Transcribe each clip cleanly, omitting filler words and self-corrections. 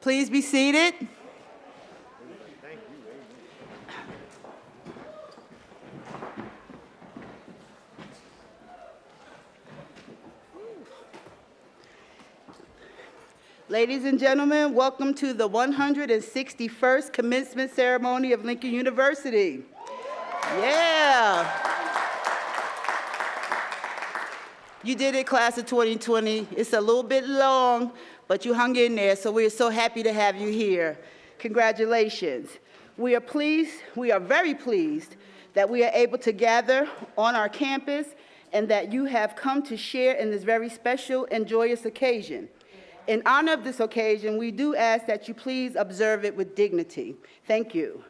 Please be seated. Ladies and gentlemen, welcome to the 161st commencement ceremony of Lincoln University. Yeah. You did it, class of 2020. It's a little bit long, but you hung in there, so we're so happy to have you here. Congratulations. We are very pleased that we are able to gather on our campus and that you have come to share in this very special and joyous occasion. In honor of this occasion, we do ask that you please observe it with dignity. Thank you.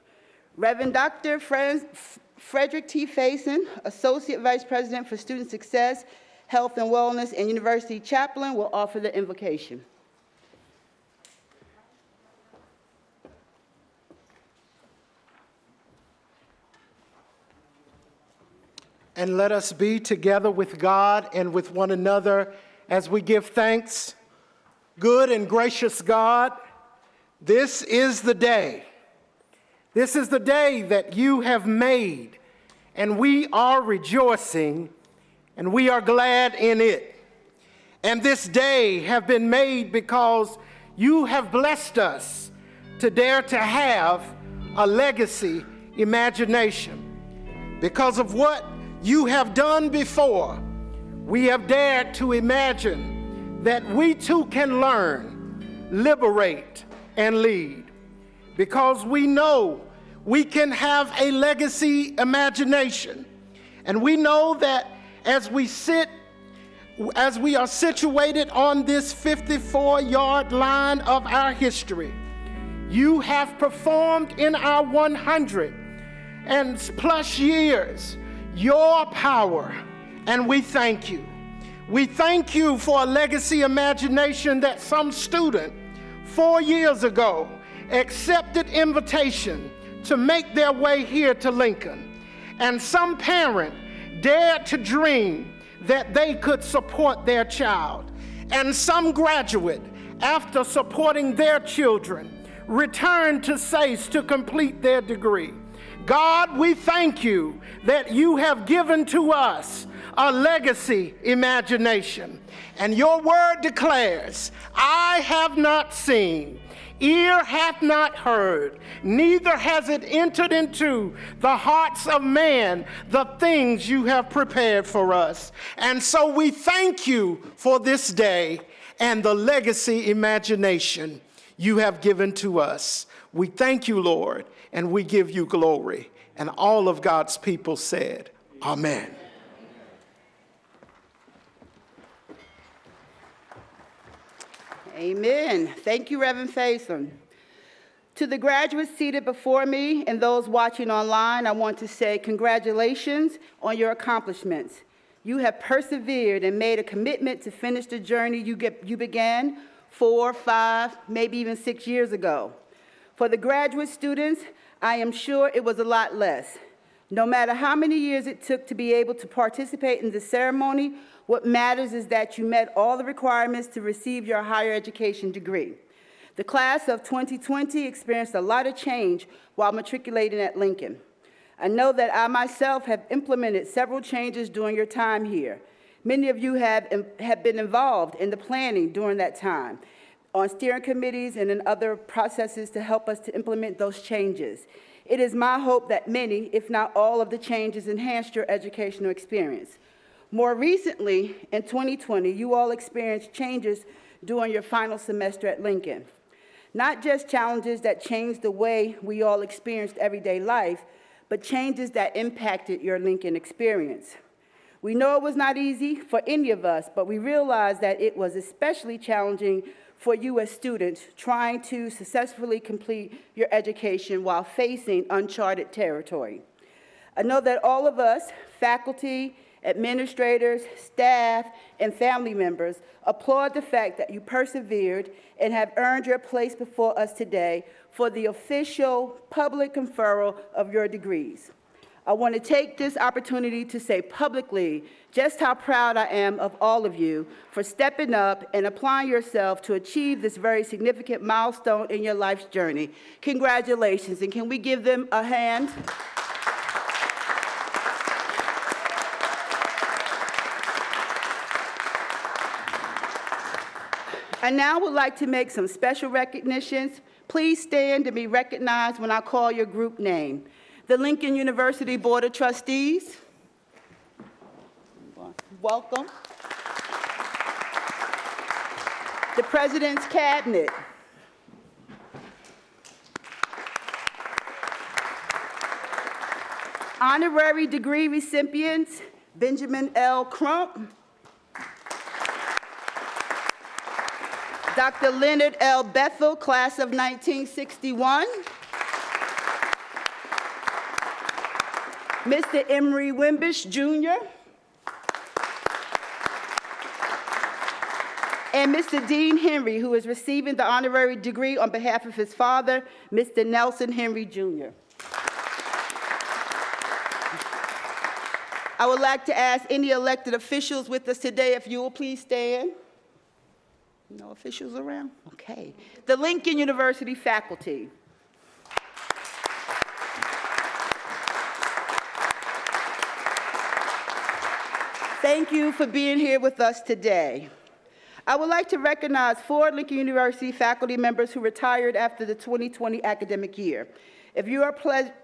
Reverend Dr. Frederick T. Faison, Associate Vice President for Student Success, Health and Wellness, and University Chaplain, will offer the invocation. And let us be together with God and with one another as we give thanks. Good and gracious God, this is the day. This is the day that you have made, and we are rejoicing, and we are glad in it. And this day have been made because you have blessed us to dare to have a legacy imagination. Because of what you have done before, we have dared to imagine that we too can learn, liberate, and lead. Because we know we can have a legacy imagination. And we know that as we are situated on this 54-yard line of our history, you have performed in our 100 and plus years your power, and we thank you. We thank you for a legacy imagination that some student 4 years ago accepted invitation to make their way here to Lincoln. And some parent dared to dream that they could support their child. And some graduate, after supporting their children, returned to SACE to complete their degree. God, we thank you that you have given to us a legacy imagination. And your word declares, eye have not seen, ear hath not heard, neither has it entered into the hearts of man the things you have prepared for us. And so we thank you for this day and the legacy imagination you have given to us. We thank you, Lord, and we give you glory. And all of God's people said, Amen. Amen. Thank you, Reverend Faison. To the graduates seated before me and those watching online, I want to say congratulations on your accomplishments. You have persevered and made a commitment to finish the journey you began 4, 5, maybe even 6 years ago. For the graduate students, I am sure it was a lot less. No matter how many years it took to be able to participate in the ceremony, what matters is that you met all the requirements to receive your higher education degree. The class of 2020 experienced a lot of change while matriculating at Lincoln. I know that I myself have implemented several changes during your time here. Many of you have been involved in the planning during that time, on steering committees and in other processes to help us to implement those changes. It is my hope that many, if not all, of the changes enhanced your educational experience. More recently, in 2020, you all experienced changes during your final semester at Lincoln. Not just challenges that changed the way we all experienced everyday life, but changes that impacted your Lincoln experience. We know it was not easy for any of us, but we realized that it was especially challenging for you as students trying to successfully complete your education while facing uncharted territory. I know that all of us, faculty, administrators, staff, and family members applaud the fact that you persevered and have earned your place before us today for the official public conferral of your degrees. I want to take this opportunity to say publicly just how proud I am of all of you for stepping up and applying yourself to achieve this very significant milestone in your life's journey. Congratulations, and can we give them a hand? I now would like to make some special recognitions. Please stand and be recognized when I call your group name. The Lincoln University Board of Trustees, welcome. The President's Cabinet. Honorary degree recipients, Benjamin L. Crump, Dr. Leonard L. Bethel, class of 1961. Mr. Emery Wimbish, Jr. And Mr. Dean Henry, who is receiving the honorary degree on behalf of his father, Mr. Nelson Henry, Jr. I would like to ask any elected officials with us today if you will please stand. No officials around? Okay. The Lincoln University faculty. Thank you for being here with us today. I would like to recognize 4 Lincoln University faculty members who retired after the 2020 academic year. If you are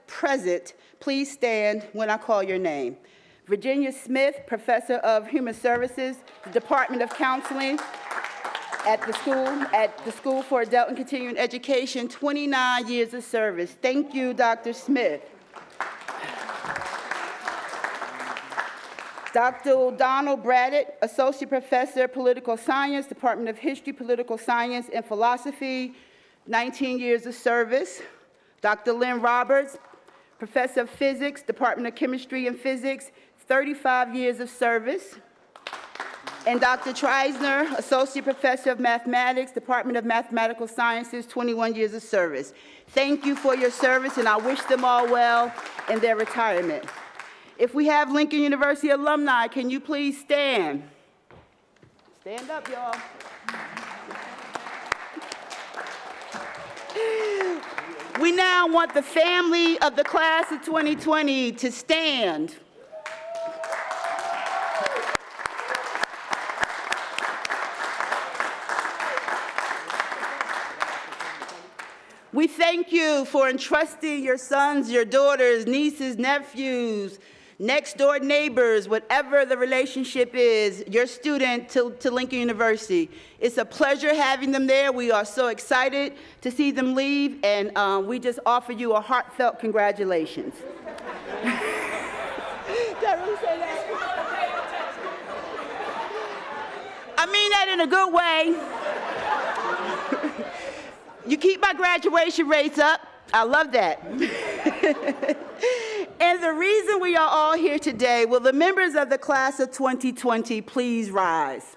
present, please stand when I call your name. Virginia Smith, Professor of Human Services, the Department of Counseling at the School for Adult and Continuing Education, 29 years of service. Thank you, Dr. Smith. Dr. Donald Braddock, Associate Professor, Political Science, Department of History, Political Science, and Philosophy, 19 years of service. Dr. Lynn Roberts, Professor of Physics, Department of Chemistry and Physics, 35 years of service. And Dr. Treisner, Associate Professor of Mathematics, Department of Mathematical Sciences, 21 years of service. Thank you for your service, and I wish them all well in their retirement. If we have Lincoln University alumni, can you please stand? Stand up, y'all. We now want the family of the class of 2020 to stand. We thank you for entrusting your sons, your daughters, nieces, nephews, next door neighbors, whatever the relationship is, your student to Lincoln University. It's a pleasure having them there. We are so excited to see them leave, and we just offer you a heartfelt congratulations. Did I really say that? I mean that in a good way. You keep my graduation rates up. I love that. And the reason we are all here today, will the members of the class of 2020 please rise?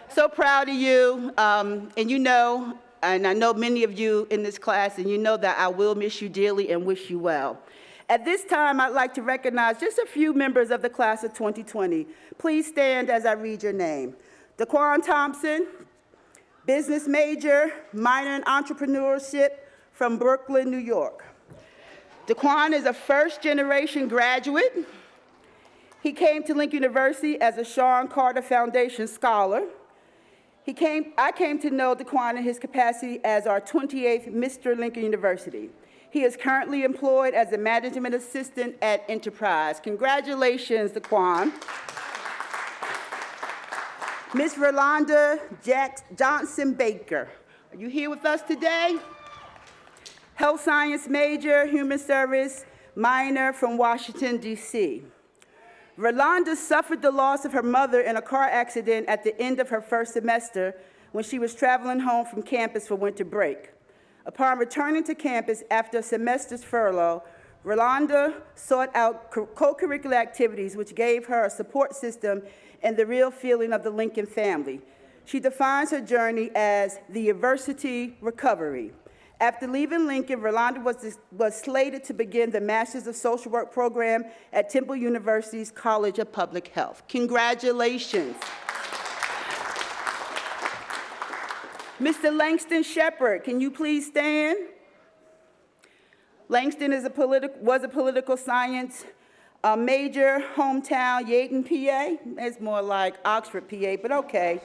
So proud of you, and you know, and I know many of you in this class, and you know that I will miss you dearly and wish you well. At this time, I'd like to recognize just a few members of the class of 2020. Please stand as I read your name. Daquan Thompson, business major, minor in entrepreneurship from Brooklyn, New York. Daquan is a first-generation graduate. He came to Lincoln University as a Sean Carter Foundation scholar. I came to know Daquan in his capacity as our 28th Mr. Lincoln University. He is currently employed as a management assistant at Enterprise. Congratulations, Daquan. Ms. Rolanda Johnson Baker, are you here with us today? Health science major, human service minor from Washington, D.C. Rolanda suffered the loss of her mother in a car accident at the end of her first semester when she was traveling home from campus for winter break. Upon returning to campus after a semester's furlough, Rolanda sought out co-curricular activities which gave her a support system and the real feeling of the Lincoln family. She defines her journey as the adversity recovery. After leaving Lincoln, Rolanda was slated to begin the Masters of Social Work program at Temple University's College of Public Health. Congratulations. Mr. Langston Shepard, can you please stand? Langston was a political science major, hometown, Yadin, PA. It's more like Oxford, PA, but okay.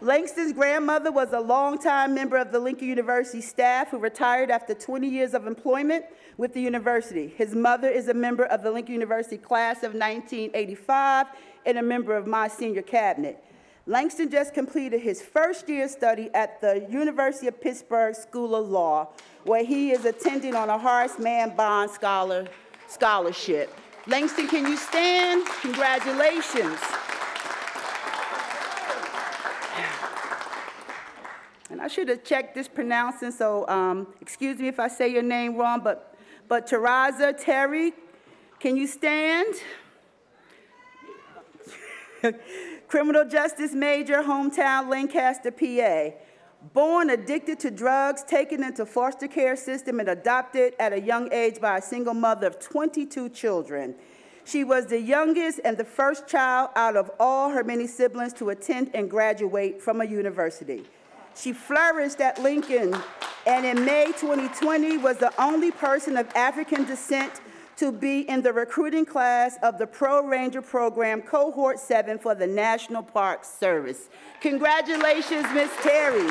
Langston's grandmother was a longtime member of the Lincoln University staff who retired after 20 years of employment with the university. His mother is a member of the Lincoln University class of 1985 and a member of my senior cabinet. Langston just completed his first-year study at the University of Pittsburgh School of Law, where he is attending on a Horace Mann Bond scholarship. Langston, can you stand? Congratulations. And I should have checked this pronouncing, so excuse me if I say your name wrong, but Taraza Terry, can you stand? Criminal justice major, hometown Lancaster, PA. Born addicted to drugs, taken into foster care system, and adopted at a young age by a single mother of 22 children. She was the youngest and the first child out of all her many siblings to attend and graduate from a university. She flourished at Lincoln, and in May 2020 was the only person of African descent to be in the recruiting class of the Pro Ranger Program, Cohort 7 for the National Park Service. Congratulations, Ms. Terry.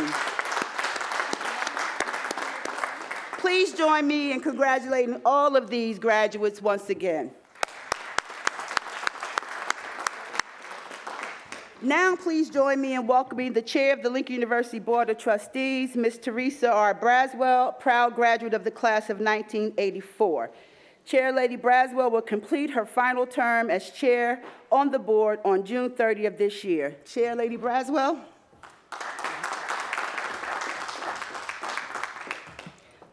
Please join me in congratulating all of these graduates once again. Now, please join me in welcoming the chair of the Lincoln University Board of Trustees, Ms. Teresa R. Braswell, proud graduate of the class of 1984. Chair Lady Braswell will complete her final term as chair on the board on June 30 of this year. Chair Lady Braswell.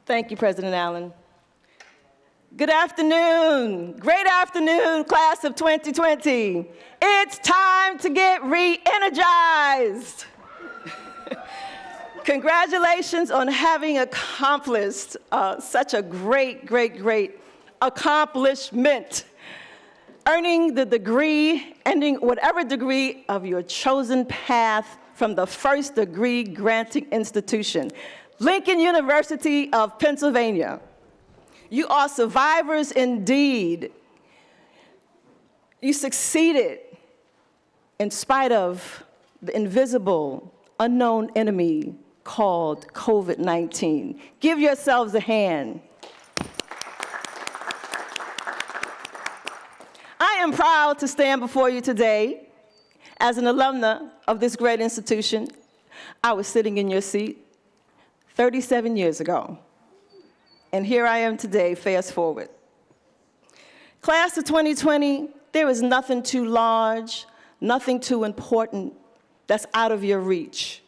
Thank you, President Allen. Good afternoon. Great afternoon, class of 2020. It's time to get re-energized. Congratulations on having accomplished such a great accomplishment. Earning the degree, ending whatever degree of your chosen path from the first degree granting institution, Lincoln University of Pennsylvania. You are survivors indeed. You succeeded in spite of the invisible, unknown enemy called COVID-19. Give yourselves a hand. I am proud to stand before you today as an alumna of this great institution. I was sitting in your seat 37 years ago. And here I am today, fast forward. Class of 2020, there is nothing too large, nothing too important that's out of your reach.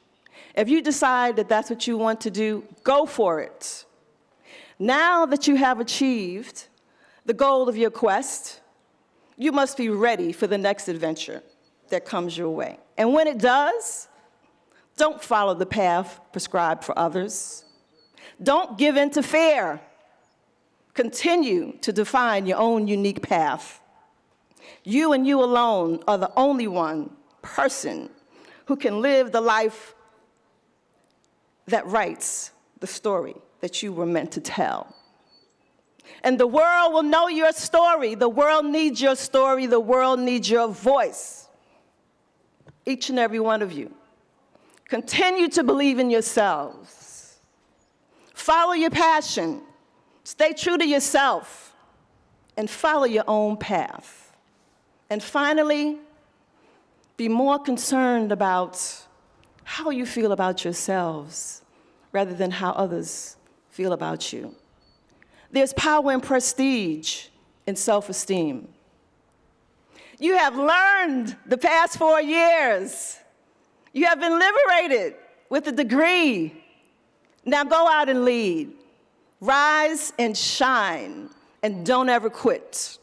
If you decide that that's what you want to do, go for it. Now that you have achieved the goal of your quest, you must be ready for the next adventure that comes your way. And when it does, don't follow the path prescribed for others. Don't give in to fear. Continue to define your own unique path. You and you alone are the only person who can live the life that writes the story that you were meant to tell. And the world will know your story. The world needs your story. The world needs your voice. Each and every one of you. Continue to believe in yourselves. Follow your passion. Stay true to yourself. And follow your own path. And finally, be more concerned about how you feel about yourselves rather than how others feel about you. There's power and prestige in self-esteem. You have learned the past 4 years. You have been liberated with a degree. Now go out and lead. rise and shine, and don't ever quit.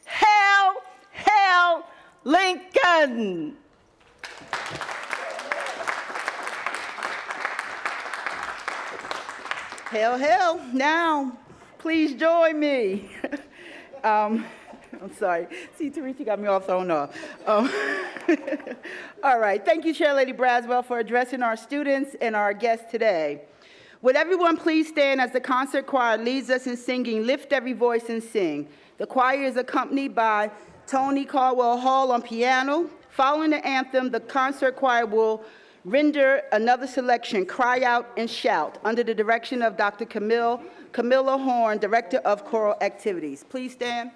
Hail, hail, Lincoln! Hail, hail. Now, please join me. I'm sorry. See, Teresa got me all thrown off. All right. Thank you, Chair Lady Braswell, for addressing our students and our guests today. Would everyone please stand as the concert choir leads us in singing Lift Every Voice and Sing. The choir is accompanied by Tony Caldwell Hall on piano. Following the anthem, the concert choir will render another selection, Cry Out and Shout, under the direction of Dr. Camilla Horn, Director of Choral Activities. Please stand.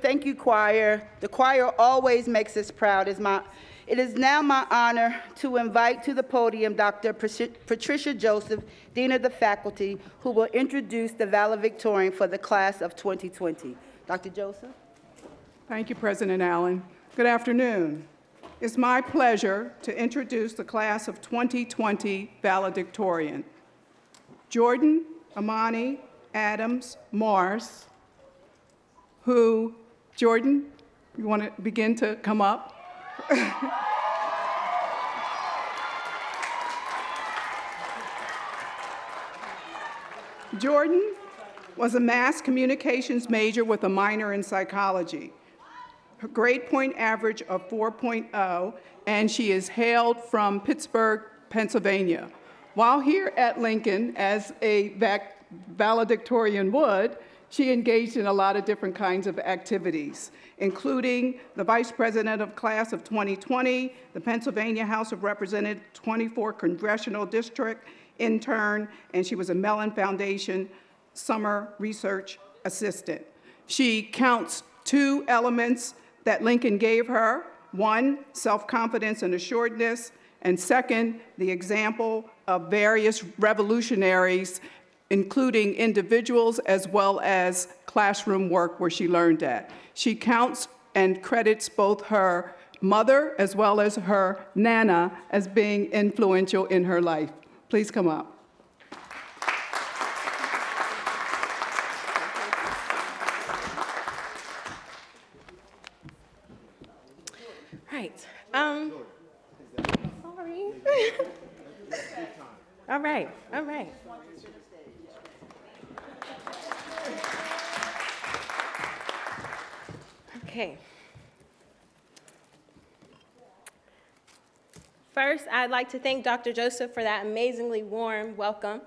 Thank you, choir. The choir always makes us proud. It is now my honor to invite to the podium Dr. Patricia Joseph, Dean of the Faculty, who will introduce the valedictorian for the class of 2020. Dr. Joseph? Thank you, President Allen. Good afternoon. It's my pleasure to introduce the class of 2020 valedictorian. Jordan Amani Adams Morse, who, Jordan, you want to begin to come up? Jordan was a mass communications major with a minor in psychology. Her grade point average of 4.0, and she is hailed from Pittsburgh, Pennsylvania. While here at Lincoln, as a valedictorian would, she engaged in a lot of different kinds of activities, including the Vice President of Class of 2020, the Pennsylvania House of Representatives 24 Congressional District intern, and she was a Mellon Foundation Summer Research Assistant. She counts 2 elements that Lincoln gave her. One, self-confidence and assuredness, and second, the example of various revolutionaries, including individuals as well as classroom work where she learned that. She counts and credits both her mother as well as her Nana as being influential in her life. Please come up. Right. Sorry. All right. All right. Okay. First, I'd like to thank Dr. Joseph for that amazingly warm welcome.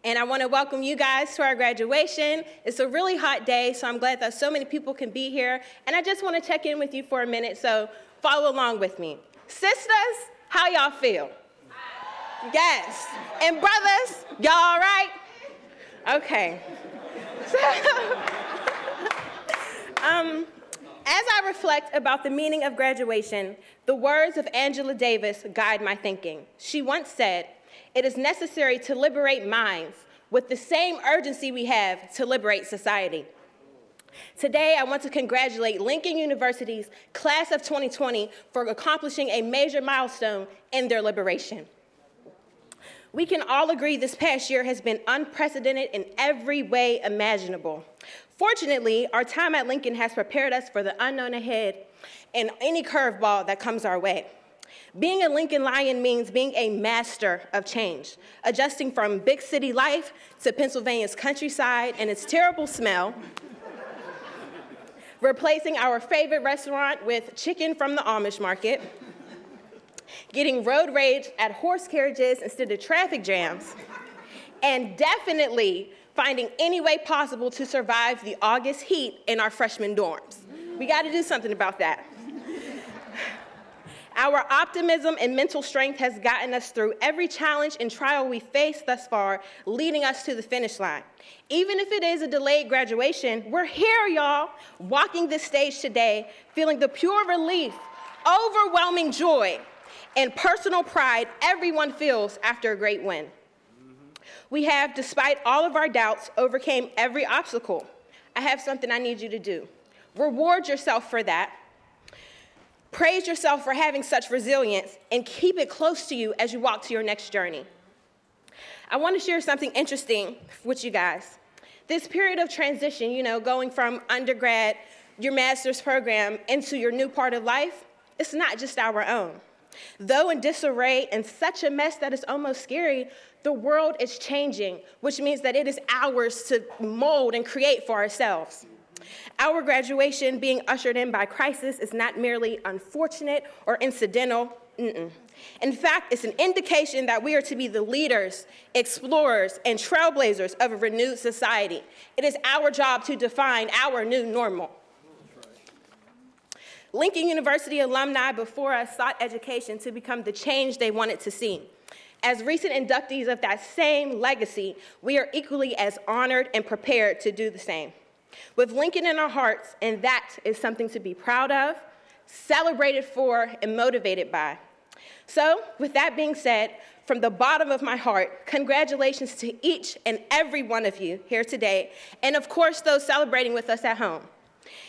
And I want to welcome you guys to our graduation. It's a really hot day, so I'm glad that so many people can be here. And I just want to check in with you for a minute, so follow along with me. Sisters, how y'all feel? Yes. And brothers, y'all all right? Okay. As I reflect about the meaning of graduation, the words of Angela Davis guide my thinking. She once said, "It is necessary to liberate minds with the same urgency we have to liberate society." Today, I want to congratulate Lincoln University's class of 2020 for accomplishing a major milestone in their liberation. We can all agree this past year has been unprecedented in every way imaginable. Fortunately, our time at Lincoln has prepared us for the unknown ahead and any curveball that comes our way. Being a Lincoln Lion means being a master of change, adjusting from big city life to Pennsylvania's countryside and its terrible smell, replacing our favorite restaurant with chicken from the Amish market, getting road rage at horse carriages instead of traffic jams, and definitely finding any way possible to survive the August heat in our freshman dorms. We got to do something about that. Our optimism and mental strength has gotten us through every challenge and trial we faced thus far, leading us to the finish line. Even if it is a delayed graduation, we're here, y'all, walking this stage today, feeling the pure relief, overwhelming joy, and personal pride everyone feels after a great win. We have, despite all of our doubts, overcame every obstacle. I have something I need you to do. Reward yourself for that. Praise yourself for having such resilience, and keep it close to you as you walk to your next journey. I want to share something interesting with you guys. This period of transition, going from undergrad, your master's program, into your new part of life, it's not just our own. Though in disarray and such a mess that it's almost scary, the world is changing, which means that it is ours to mold and create for ourselves. Our graduation being ushered in by crisis is not merely unfortunate or incidental. In fact, it's an indication that we are to be the leaders, explorers, and trailblazers of a renewed society. It is our job to define our new normal. Lincoln University alumni before us sought education to become the change they wanted to see. As recent inductees of that same legacy, we are equally as honored and prepared to do the same. With Lincoln in our hearts, and that is something to be proud of, celebrated for, and motivated by. So, with that being said, from the bottom of my heart, congratulations to each and every one of you here today, and of course, those celebrating with us at home.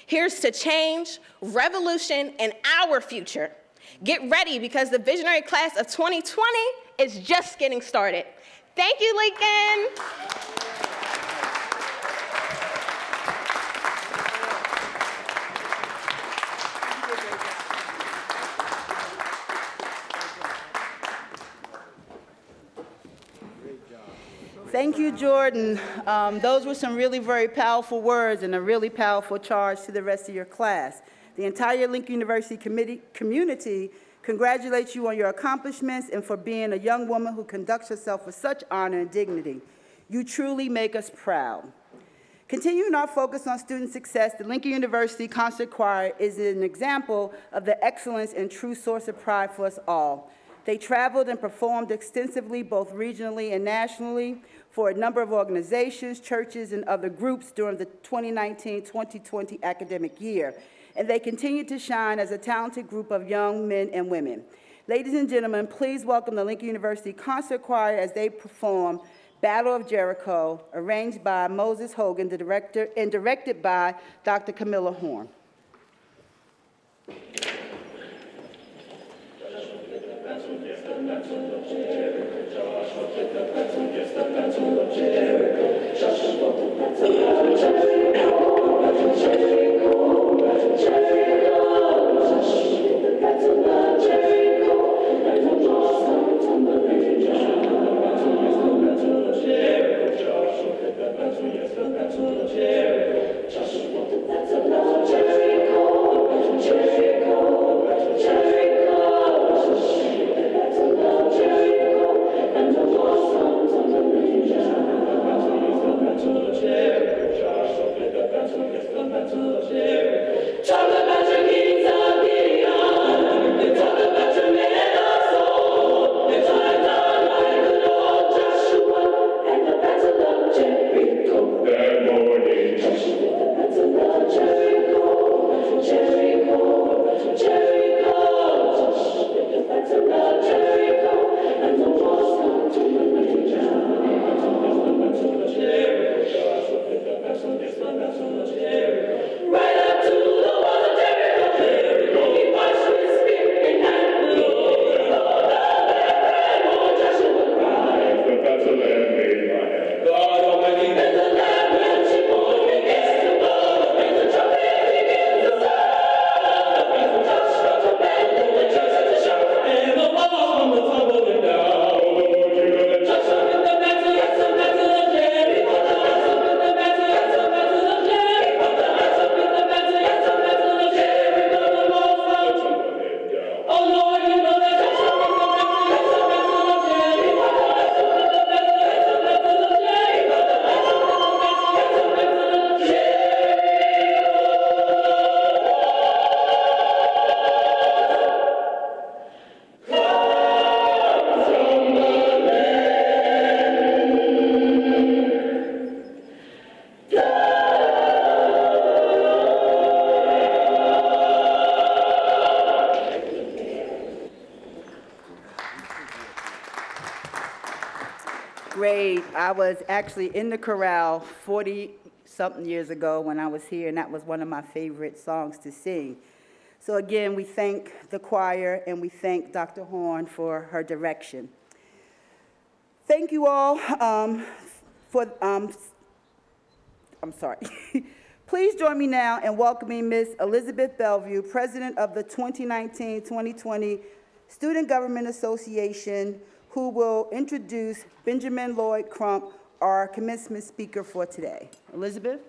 Here's to change, revolution, and our future. Get ready, because the visionary class of 2020 is just getting started. Thank you, Lincoln. Thank you, Jordan. Those were some really very powerful words and a really powerful charge to the rest of your class. The entire Lincoln University community congratulates you on your accomplishments and for being a young woman who conducts herself with such honor and dignity. You truly make us proud. Continuing our focus on student success, the Lincoln University Concert Choir is an example of the excellence and true source of pride for us all. They traveled and performed extensively, both regionally and nationally, for a number of organizations, churches, and other groups during the 2019-2020 academic year. and they continue to shine as a talented group of young men and women. Ladies and gentlemen, please welcome the Lincoln University Concert Choir as they perform Battle of Jericho, arranged by Moses Hogan, the director, and directed by Dr. Camilla Horn. Great. I was actually in the chorale 40-something years ago when I was here, and that was one of my favorite songs to sing. So again, we thank the choir, and we thank Dr. Horn for her direction. Thank you all I'm sorry. Please join me now in welcoming Ms. Elizabeth Bellevue, President of the 2019-2020 Student Government Association, who will introduce Benjamin Lloyd Crump, our commencement speaker for today. Elizabeth?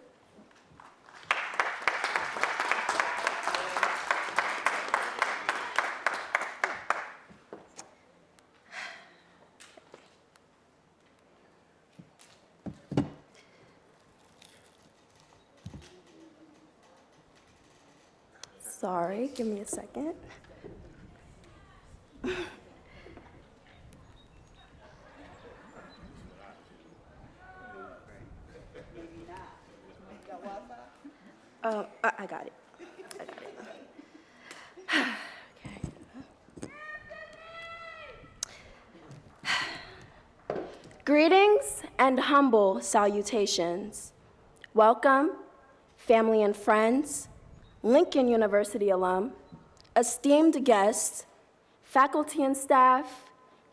Sorry, give me a second. I got it. Okay. Greetings and humble salutations. Welcome, family and friends, Lincoln University alum, esteemed guests, faculty and staff,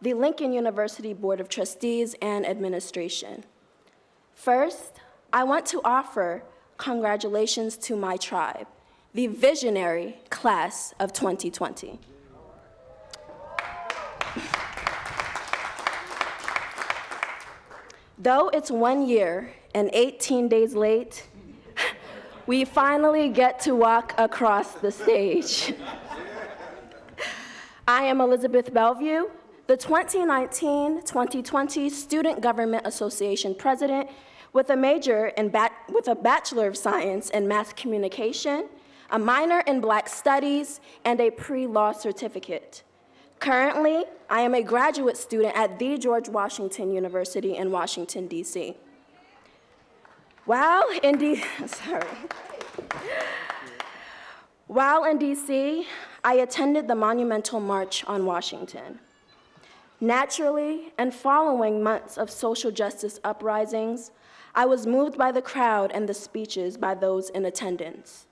the Lincoln University Board of Trustees and administration. First, I want to offer congratulations to my tribe, the visionary class of 2020. Though it's 1 year and 18 days late, we finally get to walk across the stage. I am Elizabeth Bellevue, the 2019-2020 Student Government Association President with a major in with a Bachelor of Science in Mass Communication, a minor in Black Studies, and a pre-law certificate. Currently, I am a graduate student at the George Washington University in Washington, D.C. While in DC, I attended the Monumental March on Washington. Naturally, and following months of social justice uprisings, I was moved by the crowd and the speeches by those in attendance,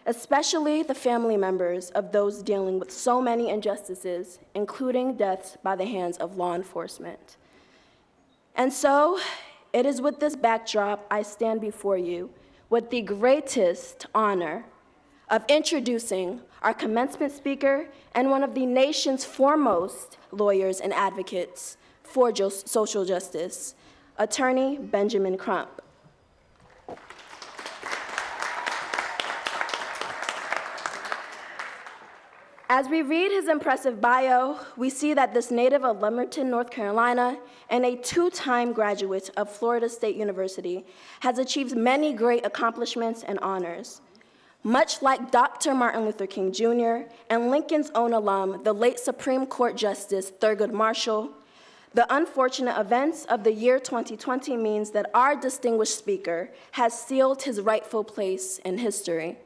especially the family members of those dealing with so many injustices, including deaths by the hands of law enforcement. And so, it is with this backdrop I stand before you with the greatest honor of introducing our commencement speaker and one of the nation's foremost lawyers and advocates for social justice, Attorney Benjamin Crump. As we read his impressive bio, we see that this native of Lumberton, North Carolina, and a two-time graduate of Florida State University has achieved many great accomplishments and honors. Much like Dr. Martin Luther King Jr. and Lincoln's own alum, the late Supreme Court Justice Thurgood Marshall, the unfortunate events of the year 2020 means that our distinguished speaker has sealed his rightful place in history.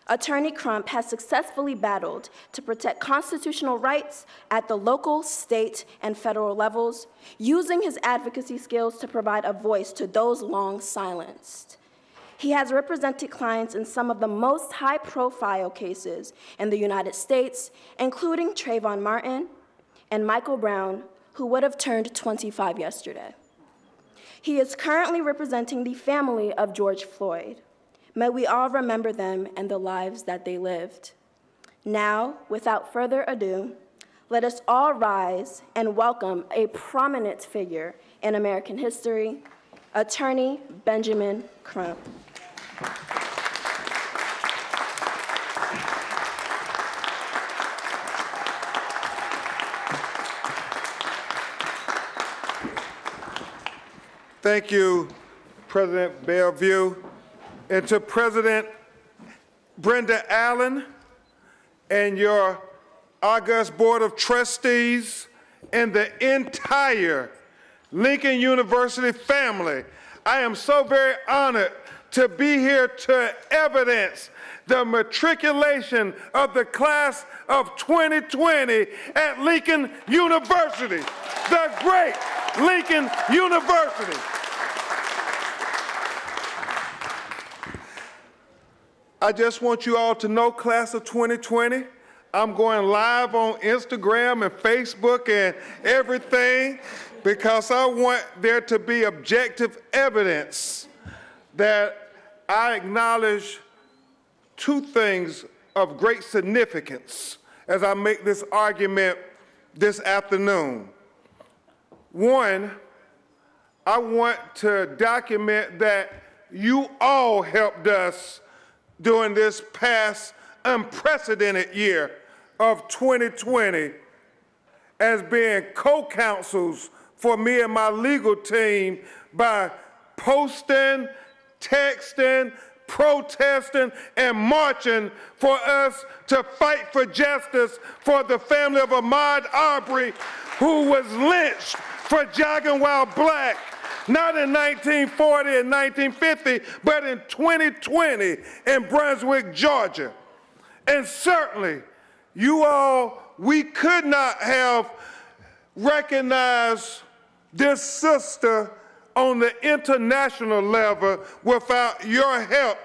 Attorney Crump has successfully battled to protect constitutional rights at the local, state, and federal levels, using his advocacy skills to provide a voice to those long silenced. He has represented clients in some of the most high-profile cases in the United States, including Trayvon Martin and Michael Brown, who would have turned 25 yesterday. He is currently representing the family of George Floyd. May we all remember them and the lives that they lived. Now, without further ado, let us all rise and welcome a prominent figure in American history, Attorney Benjamin Crump. Thank you, President Bellevue, and to President Brenda Allen and your august Board of Trustees and the entire Lincoln University family. I am so very honored to be here to evidence the matriculation of the class of 2020 at Lincoln University, the great Lincoln University. I just want you all to know, class of 2020, I'm going live on Instagram and Facebook and everything because I want there to be objective evidence that I acknowledge two things of great significance as I make this argument this afternoon. One, I want to document that you all helped us during this past unprecedented year of 2020 as being co-counsels for me and my legal team by posting, texting, protesting, and marching for us to fight for justice for the family of Ahmaud Arbery, who was lynched for jogging while black, not in 1940 and 1950, but in 2020 in Brunswick, Georgia. And certainly, you all, we could not have recognized this sister on the international level without your help,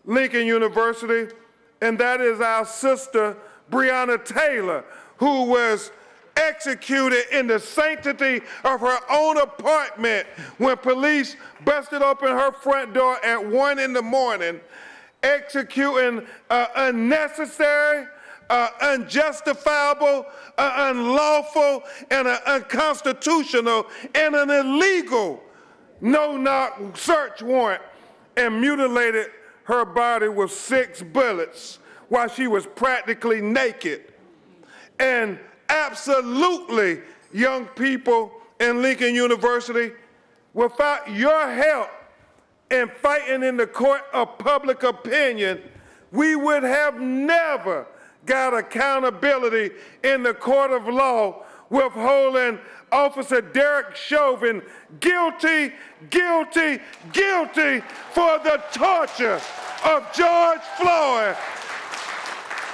Lincoln University, and that is our sister, Breonna Taylor, who was executed in the sanctity of her own apartment when police busted open her front door at 1 in the morning, executing unnecessary, unjustifiable, unlawful, and unconstitutional, and an illegal no-knock search warrant, and mutilated her body with 6 bullets while she was practically naked. And absolutely, young people in Lincoln University, without your help in fighting in the court of public opinion, we would have never got accountability in the court of law with holding Officer Derek Chauvin guilty, guilty, guilty for the torture of George Floyd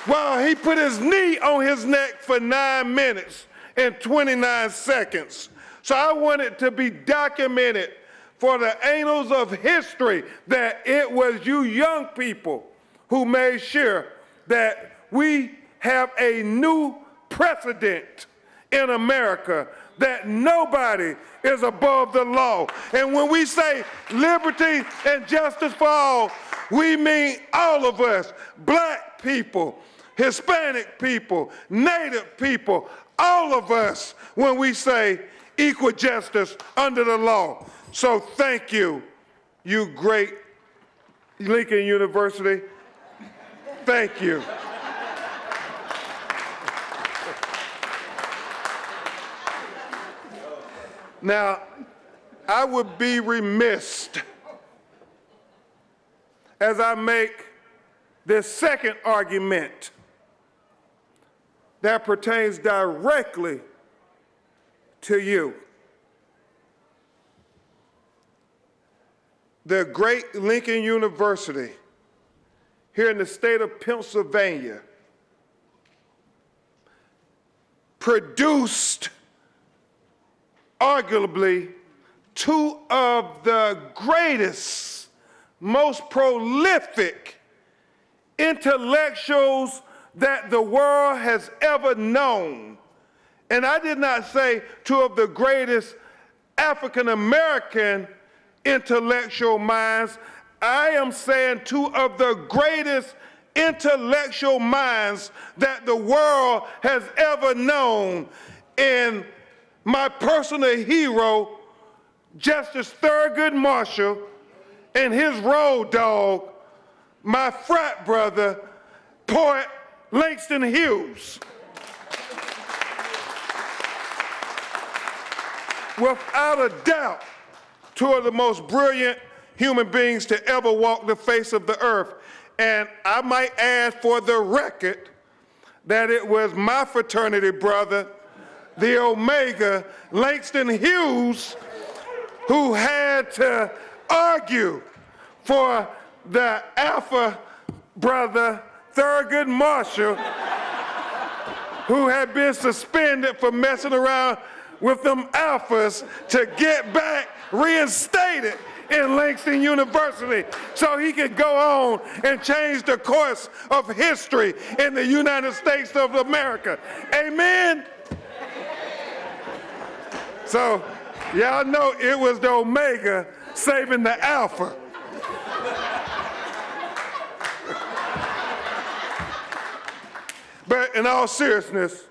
while he put his knee on his neck for 9 minutes and 29 seconds. So I want it to be documented for the annals of history that it was you young people who made sure that we have a new precedent in America that nobody is above the law. And when we say liberty and justice for all, we mean all of us, black people, Hispanic people, Native people, all of us, when we say equal justice under the law. So thank you, you great Lincoln University. Thank you. Now, I would be remiss as I make this second argument that pertains directly to you. The great Lincoln University here in the state of Pennsylvania produced arguably two of the greatest, most prolific intellectuals that the world has ever known. And I did not say two of the greatest African American intellectual minds. I am saying two of the greatest intellectual minds that the world has ever known in my personal hero, Justice Thurgood Marshall, and his road dog, my frat brother, poet Langston Hughes. Without a doubt, two of the most brilliant human beings to ever walk the face of the earth. And I might add for the record that it was my fraternity brother, the Omega, Langston Hughes, who had to argue for the Alpha brother, Thurgood Marshall, who had been suspended for messing around with them Alphas, to get back reinstated in Langston University so he could go on and change the course of history in the United States of America. Amen? So, y'all know it was the Omega saving the Alpha. But in all seriousness,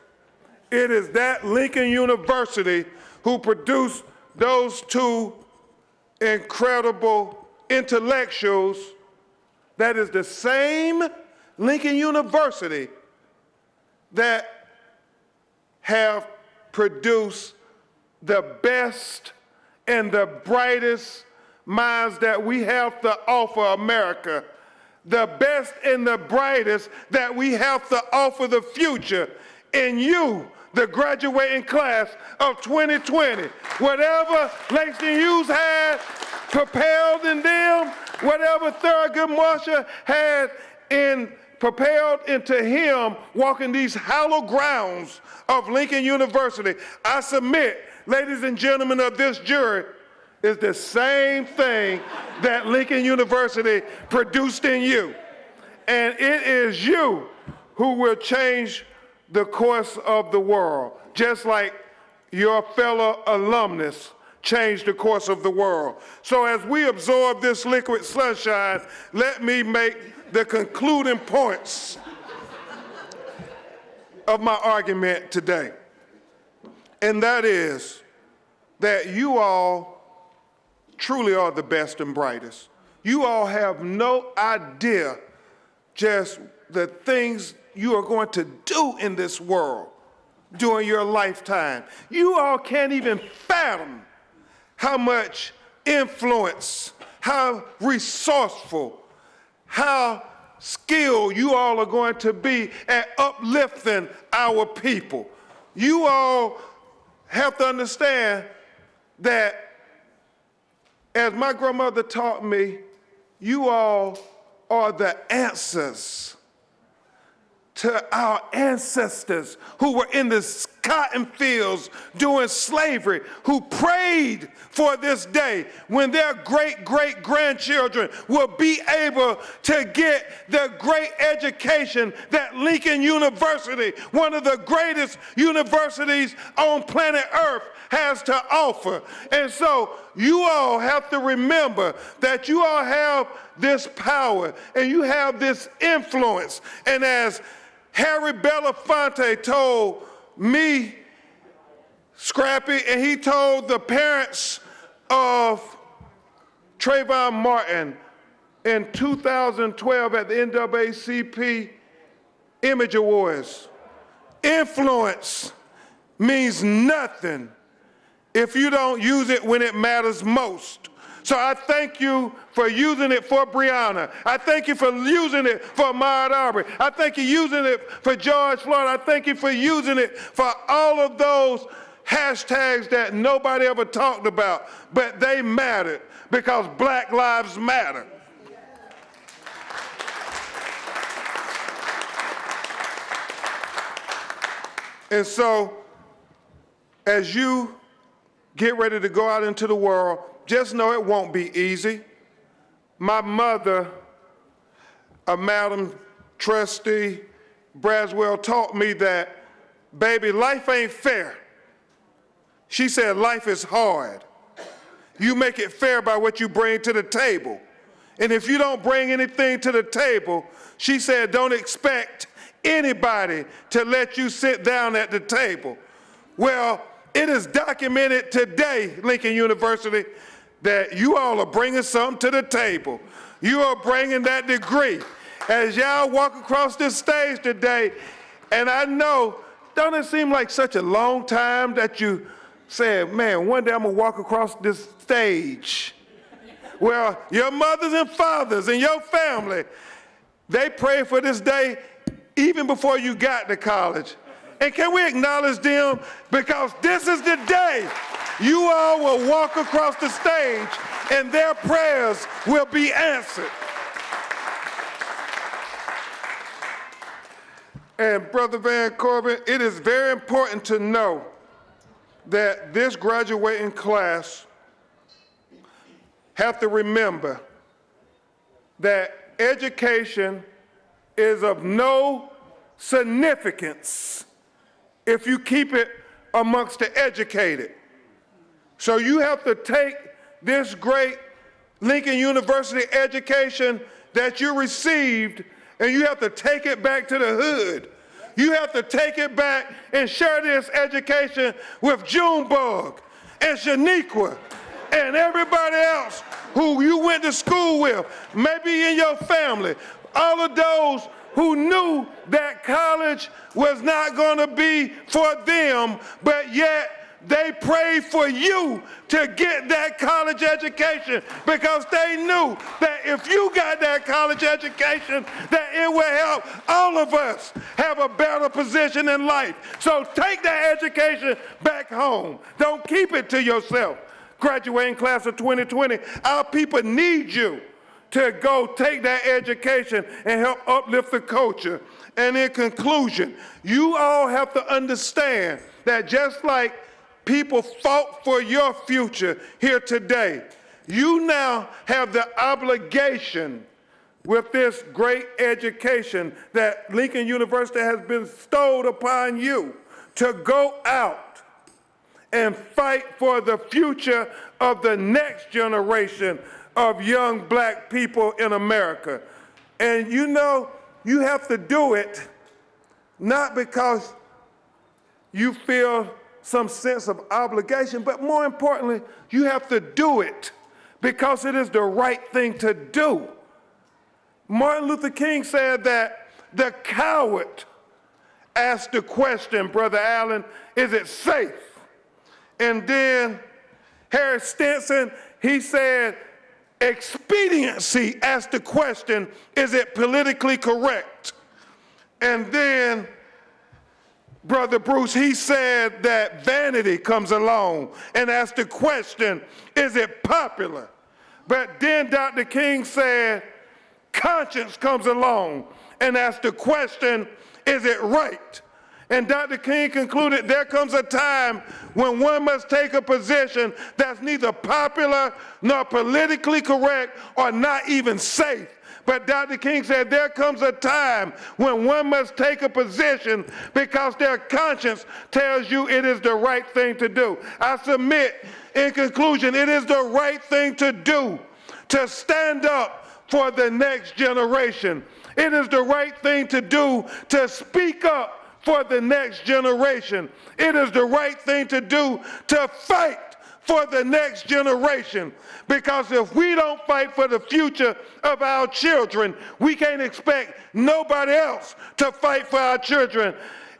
it is that Lincoln University who produced those two incredible intellectuals. That is the same Lincoln University that have produced the best and the brightest minds that we have to offer America, the best and the brightest that we have to offer the future. In you, the graduating class of 2020, whatever Langston Hughes had propelled in them, whatever Thurgood Marshall had propelled into him walking these hallowed grounds of Lincoln University, I submit, ladies and gentlemen of this jury, is the same thing that Lincoln University produced in you. And it is you who will change the course of the world, just like your fellow alumnus changed the course of the world. So as we absorb this liquid sunshine, let me make the concluding points of my argument today. And that is that you all truly are the best and brightest. You all have no idea just the things you are going to do in this world during your lifetime. You all can't even fathom how much influence, how resourceful, how skilled you all are going to be at uplifting our people. You all have to understand that, as my grandmother taught me, you all are the answers to our ancestors who were in the cotton fields during slavery, who prayed for this day when their great-great-grandchildren will be able to get the great education that Lincoln University, one of the greatest universities on planet Earth, has to offer. And so you all have to remember that you all have this power and you have this influence. And as Harry Belafonte told me, Scrappy, and he told the parents of Trayvon Martin in 2012 at the NAACP Image Awards, influence means nothing if you don't use it when it matters most. So I thank you for using it for Breonna. I thank you for using it for Ahmaud Arbery. I thank you using it for George Floyd. I thank you for using it for all of those hashtags that nobody ever talked about, but they mattered because Black Lives Matter. And so, as you get ready to go out into the world, just know it won't be easy. My mother, a Madam Trustee Braswell, taught me that, baby, life ain't fair. She said life is hard. You make it fair by what you bring to the table. And if you don't bring anything to the table, she said don't expect anybody to let you sit down at the table. Well, it is documented today, Lincoln University, that you all are bringing something to the table. You are bringing that degree. As y'all walk across this stage today, and I know, don't it seem like such a long time that you said, man, one day I'm gonna walk across this stage? Well, your mothers and fathers and your family, they prayed for this day even before you got to college. And can we acknowledge them? Because this is the day you all will walk across the stage and their prayers will be answered. And Brother Van Corbin, it is very important to know that this graduating class have to remember that education is of no significance if you keep it amongst the educated. So you have to take this great Lincoln University education that you received and you have to take it back to the hood. You have to take it back and share this education with Junebug and Shaniqua and everybody else who you went to school with, maybe in your family, all of those who knew that college was not going to be for them, but yet they prayed for you to get that college education because they knew that if you got that college education, that it would help all of us have a better position in life. So take that education back home. Don't keep it to yourself. Graduating class of 2020, our people need you to go take that education and help uplift the culture. And in conclusion, you all have to understand that just like people fought for your future here today, you now have the obligation with this great education that Lincoln University has bestowed upon you to go out and fight for the future of the next generation of young black people in America. And you know, you have to do it not because you feel some sense of obligation, but more importantly, you have to do it because it is the right thing to do. Martin Luther King said that the coward asked the question, Brother Allen, is it safe? And then Harry Stinson, he said, expediency asked the question, is it politically correct? And then Brother Bruce, he said that vanity comes along and asked the question, is it popular? But then Dr. King said, conscience comes along and asked the question, is it right? And Dr. King concluded, there comes a time when one must take a position that's neither popular nor politically correct or not even safe. But Dr. King said there comes a time when one must take a position because their conscience tells you it is the right thing to do. I submit, in conclusion, it is the right thing to do to stand up for the next generation. It is the right thing to do to speak up for the next generation. It is the right thing to do to fight for the next generation. Because if we don't fight for the future of our children, we can't expect nobody else to fight for our children.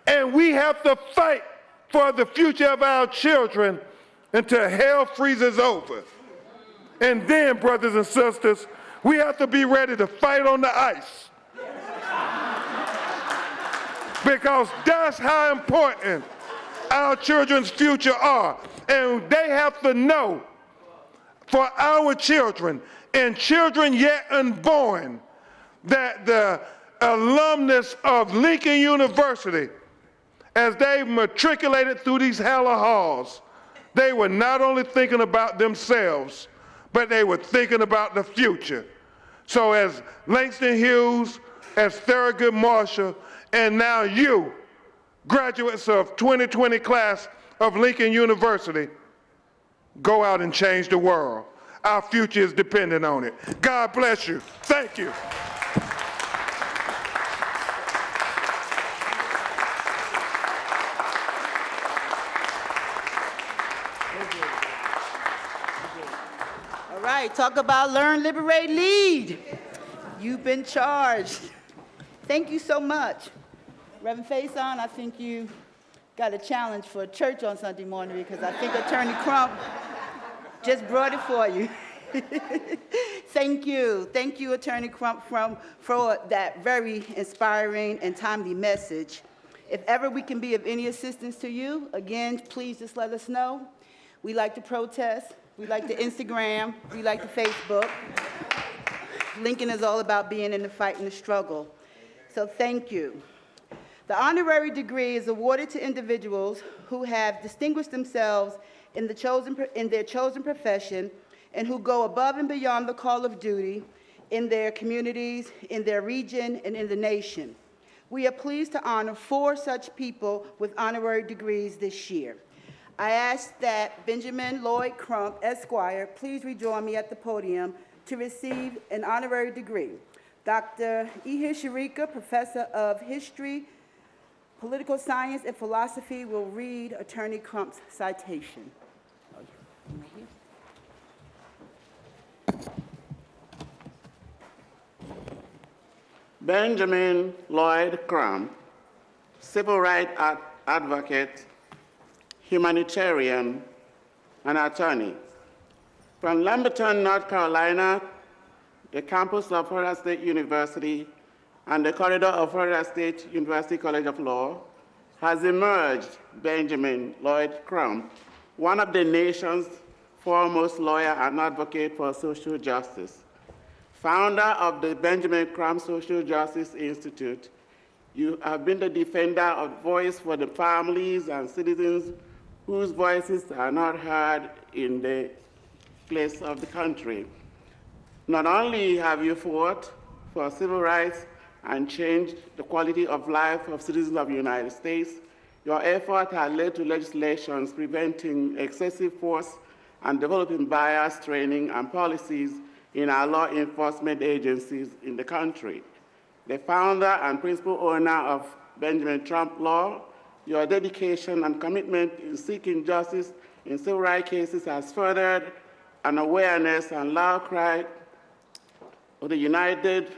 And we have to fight for the future of our children until hell freezes over. And then, brothers and sisters, we have to be ready to fight on the ice. Because that's how important our children's future are. And they have to know, for our children and children yet unborn, that the alumnus of Lincoln University, as they matriculated through these hella halls, they were not only thinking about themselves, but they were thinking about the future. So as Langston Hughes, as Thurgood Marshall, and now you, graduates of 2020 class of Lincoln University, go out and change the world. Our future is dependent on it. God bless you. Thank you. All right, talk about learn, liberate, lead. You've been charged. Thank you so much. Reverend Faison, I think you got a challenge for church on Sunday morning because I think Attorney Crump just brought it for you. Thank you. Thank you, Attorney Crump, for that very inspiring and timely message. If ever we can be of any assistance to you, again, please just let us know. We like to protest. We like to Instagram. We like to Facebook. Lincoln is all about being in the fight and the struggle. So thank you. The honorary degree is awarded to individuals who have distinguished themselves in their chosen profession and who go above and beyond the call of duty in their communities, in their region, and in the nation. We are pleased to honor 4 such people with honorary degrees this year. I ask that Benjamin Lloyd Crump, Esquire, please rejoin me at the podium to receive an honorary degree. Dr. Ihir Sharika, Professor of History, Political Science, and Philosophy, will read Attorney Crump's citation. Benjamin Lloyd Crump, civil rights advocate, humanitarian, and attorney. From Lamberton, North Carolina, the campus of Florida State University and the corridor of Florida State University College of Law has emerged Benjamin Lloyd Crump, one of the nation's foremost lawyer and advocate for social justice. Founder of the Benjamin Crump Social Justice Institute, you have been the defender of voice for the families and citizens whose voices are not heard in the place of the country. Not only have you fought for civil rights and changed the quality of life of citizens of the United States, your effort has led to legislations preventing excessive force and developing bias training and policies in our law enforcement agencies in the country. The founder and principal owner of Benjamin Trump Law, your dedication and commitment in seeking justice in civil rights cases has furthered an awareness and loud cry of the united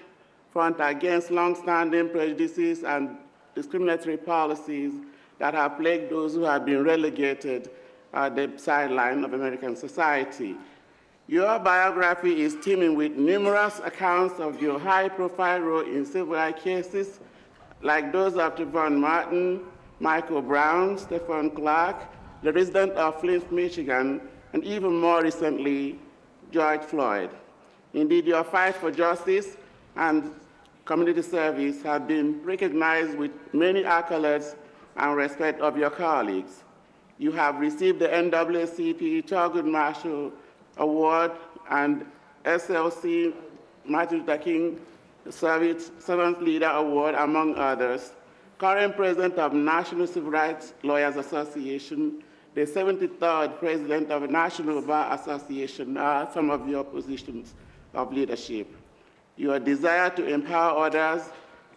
front against long-standing prejudices and discriminatory policies that have plagued those who have been relegated at the sideline of American society. Your biography is teeming with numerous accounts of your high-profile role in civil rights cases, like those of Trayvon Martin, Michael Brown, Stephen Clark, the resident of Flint, Michigan, and even more recently, George Floyd. Indeed, your fight for justice and community service have been recognized with many accolades and respect of your colleagues. You have received the NAACP Thurgood Marshall Award and SLC Martin Luther King Servant Leader Award, among others. Current President of National Civil Rights Lawyers Association, the 73rd President of the National Bar Association are some of your positions of leadership. Your desire to empower others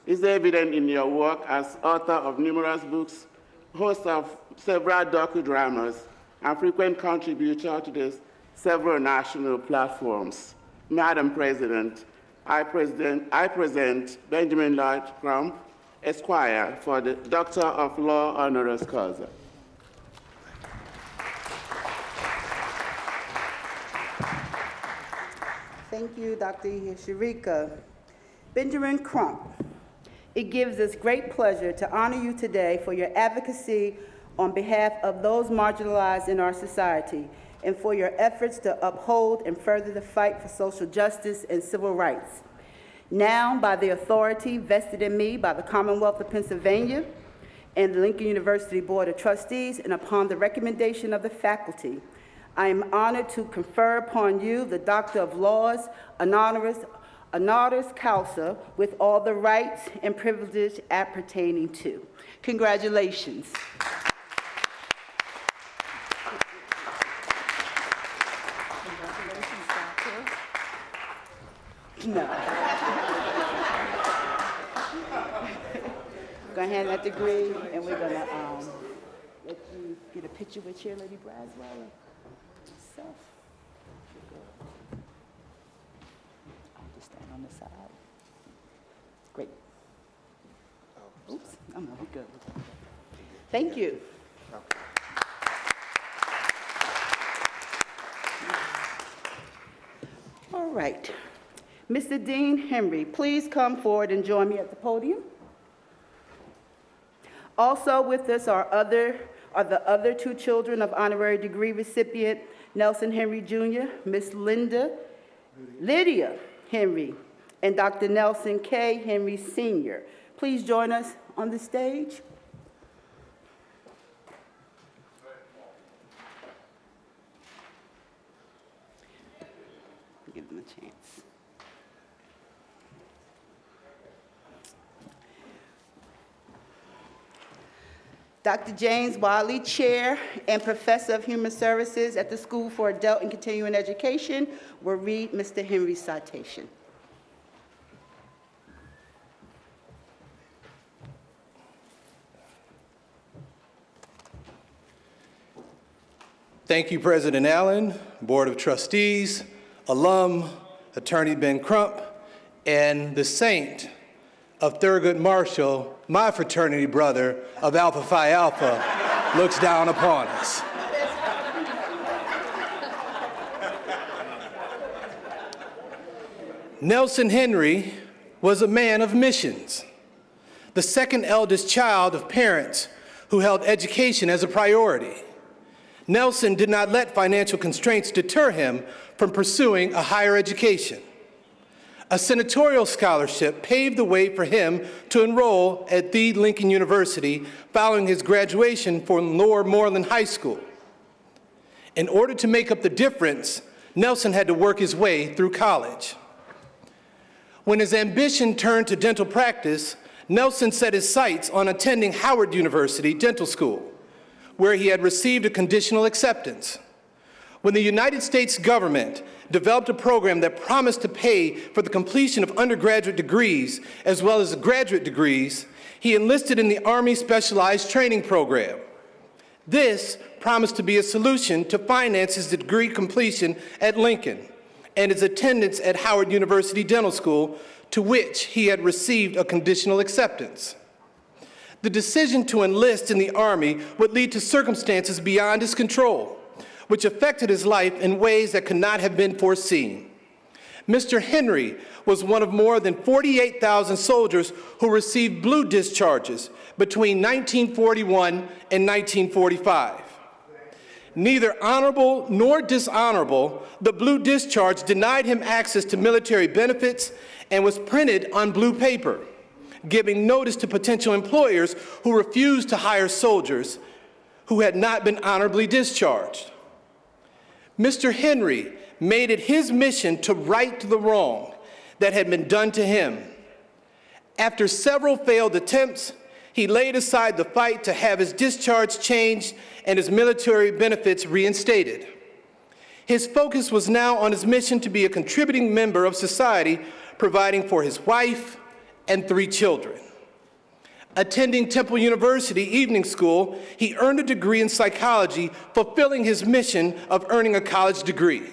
is evident in your work as author of numerous books, host of several docudramas, and frequent contributor to the several national platforms. Madam President, I present Benjamin Lloyd Crump, Esquire, for the Doctor of Law honoris causa. Thank you, Dr. Sharika. Benjamin Crump, it gives us great pleasure to honor you today for your advocacy on behalf of those marginalized in our society and for your efforts to uphold and further the fight for social justice and civil rights. Now, by the authority vested in me by the Commonwealth of Pennsylvania and the Lincoln University Board of Trustees, and upon the recommendation of the faculty, I am honored to confer upon you the Doctor of Laws, honoris causa, with all the rights and privileges appertaining to. Congratulations. No. Gonna hand that degree, and we're gonna let you get a picture with Chair Lady Braswell and myself. I'll just stand on the side. Great. Oops, I'm not good. Thank you. All right. Mr. Dean Henry, please come forward and join me at the podium. Also with us are the other two children of honorary degree recipient Nelson Henry Jr., Miss Lydia Henry, and Dr. Nelson K. Henry Sr. Please join us on the stage. Give them a chance. Dr. James Wiley, Chair and Professor of Human Services at the School for Adult and Continuing Education, will read Mr. Henry's citation. Thank you, President Allen, Board of Trustees, alum, Attorney Ben Crump, and the saint of Thurgood Marshall, my fraternity brother of Alpha Phi Alpha, looks down upon us. Nelson Henry was a man of missions, the second eldest child of parents who held education as a priority. Nelson did not let financial constraints deter him from pursuing a higher education. A senatorial scholarship paved the way for him to enroll at the Lincoln University following his graduation from Lower Moreland High School. In order to make up the difference, Nelson had to work his way through college. When his ambition turned to dental practice, Nelson set his sights on attending Howard University Dental School, where he had received a conditional acceptance. When the United States government developed a program that promised to pay for the completion of undergraduate degrees as well as graduate degrees, he enlisted in the Army Specialized Training Program. This promised to be a solution to finance his degree completion at Lincoln and his attendance at Howard University Dental School, to which he had received a conditional acceptance. The decision to enlist in the Army would lead to circumstances beyond his control, which affected his life in ways that could not have been foreseen. Mr. Henry was one of more than 48,000 soldiers who received blue discharges between 1941 and 1945. Neither honorable nor dishonorable, the blue discharge denied him access to military benefits and was printed on blue paper, giving notice to potential employers who refused to hire soldiers who had not been honorably discharged. Mr. Henry made it his mission to right the wrong that had been done to him. After several failed attempts, he laid aside the fight to have his discharge changed and his military benefits reinstated. His focus was now on his mission to be a contributing member of society, providing for his wife and 3 children. Attending Temple University Evening School, he earned a degree in psychology, fulfilling his mission of earning a college degree.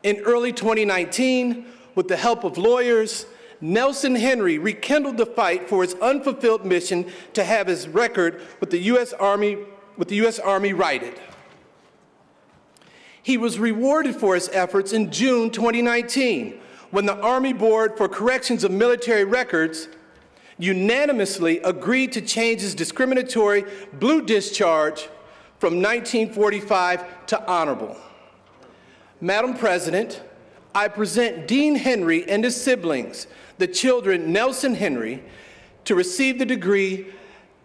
In early 2019, with the help of lawyers, Nelson Henry rekindled the fight for his unfulfilled mission to have his record with the U.S. Army righted. He was rewarded for his efforts in June 2019, when the Army Board for Corrections of Military Records unanimously agreed to change his discriminatory blue discharge from 1945 to honorable. Madam President, I present Dean Henry and his siblings, the children Nelson Henry, to receive the degree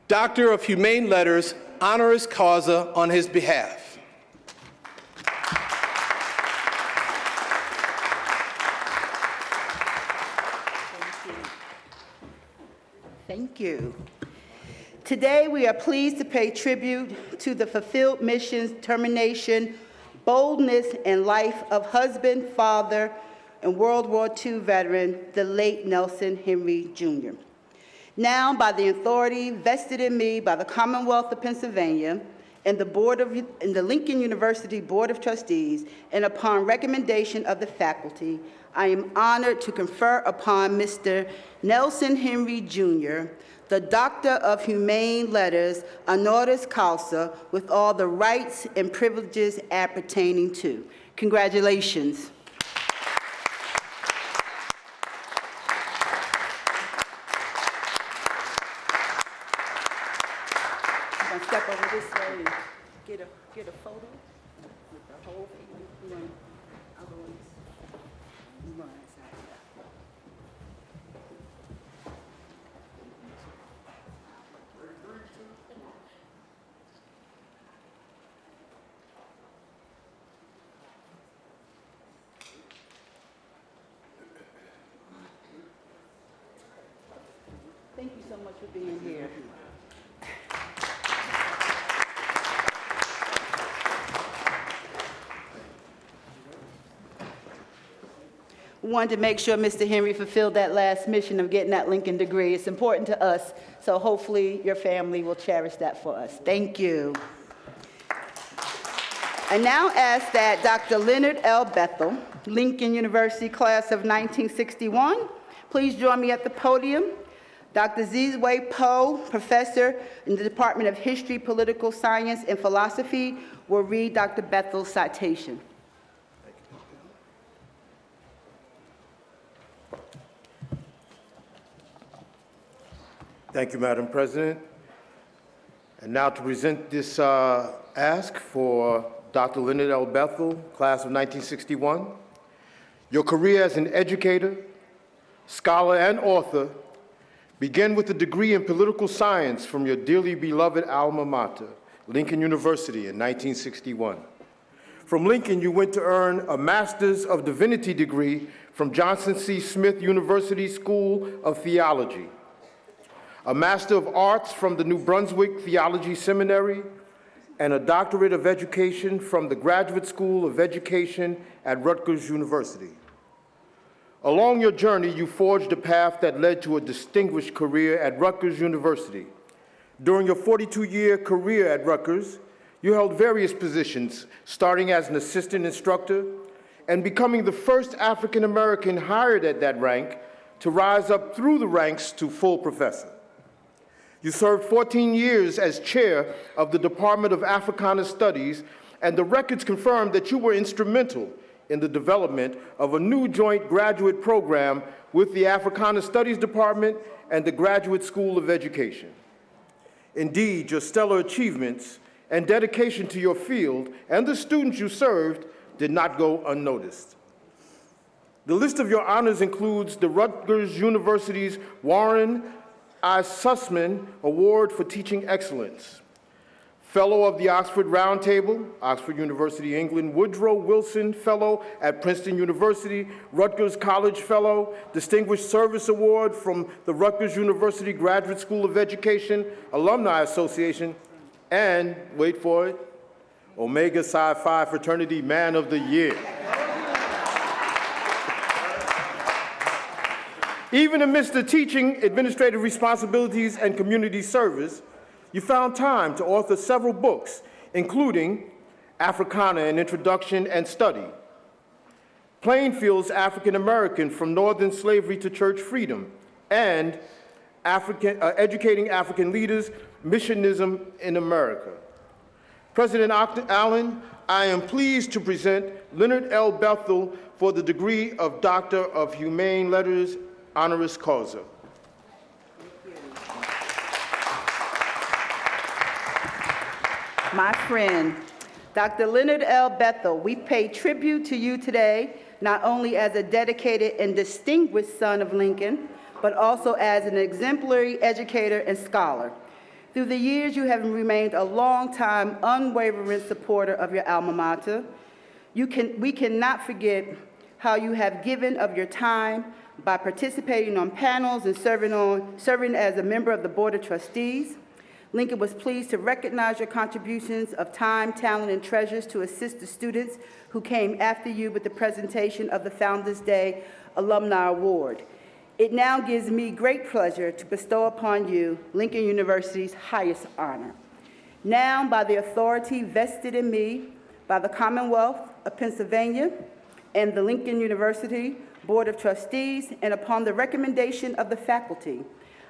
Doctor of Humane Letters honoris causa on his behalf. Thank you. Today, we are pleased to pay tribute to the fulfilled missions, determination, boldness, and life of husband, father, and World War II veteran, the late Nelson Henry, Jr. Now, by the authority vested in me by the Commonwealth of Pennsylvania and the Lincoln University Board of Trustees, and upon recommendation of the faculty, I am honored to confer upon Mr. Nelson Henry, Jr., the Doctor of Humane Letters, honoris causa, with all the rights and privileges appertaining to. Congratulations. I'm gonna step over this way and get a photo with the whole thing. You want other ones? You want that side, yeah. Thank you so much for being here. We wanted to make sure Mr. Henry fulfilled that last mission of getting that Lincoln degree. It's important to us, so hopefully your family will cherish that for us. Thank you. I now ask that Dr. Leonard L. Bethel, Lincoln University class of 1961, please join me at the podium. Dr. Zizwe Poe, professor in the Department of History, Political Science, and Philosophy, will read Dr. Bethel's citation. Thank you, Madam President. And now to present this ask for Dr. Leonard L. Bethel, class of 1961. Your career as an educator, scholar, and author began with a degree in political science from your dearly beloved alma mater, Lincoln University, in 1961. From Lincoln, you went to earn a Master's of Divinity degree from Johnson C. Smith University School of Theology, a Master of Arts from the New Brunswick Theology Seminary, and a Doctorate of Education from the Graduate School of Education at Rutgers University. Along your journey, you forged a path that led to a distinguished career at Rutgers University. During your 42-year career at Rutgers, you held various positions, starting as an assistant instructor and becoming the first African American hired at that rank to rise up through the ranks to full professor. You served 14 years as chair of the Department of Africana Studies, and the records confirm that you were instrumental in the development of a new joint graduate program with the Africana Studies Department and the Graduate School of Education. Indeed, your stellar achievements and dedication to your field and the students you served did not go unnoticed. The list of your honors includes the Rutgers University's Warren I. Sussman Award for Teaching Excellence, Fellow of the Oxford Roundtable, Oxford University, England, Woodrow Wilson Fellow at Princeton University, Rutgers College Fellow, Distinguished Service Award from the Rutgers University Graduate School of Education, Alumni Association, and, wait for it, Omega Psi Phi Fraternity Man of the Year. Even amidst the teaching, administrative responsibilities, and community service, you found time to author several books, including Africana, An Introduction and Study, Plainfield's African American from Northern Slavery to Church Freedom, and Educating African Leaders, Missionism in America. President Allen, I am pleased to present Leonard L. Bethel for the degree of Doctor of Humane Letters, honoris causa. My friend, Dr. Leonard L. Bethel, we pay tribute to you today, not only as a dedicated and distinguished son of Lincoln, but also as an exemplary educator and scholar. Through the years, you have remained a long-time, unwavering supporter of your alma mater. We cannot forget how you have given of your time by participating on panels and serving as a member of the Board of Trustees. Lincoln was pleased to recognize your contributions of time, talent, and treasures to assist the students who came after you with the presentation of the Founders Day Alumni Award. It now gives me great pleasure to bestow upon you Lincoln University's highest honor. Now, by the authority vested in me by the Commonwealth of Pennsylvania and the Lincoln University Board of Trustees, and upon the recommendation of the faculty,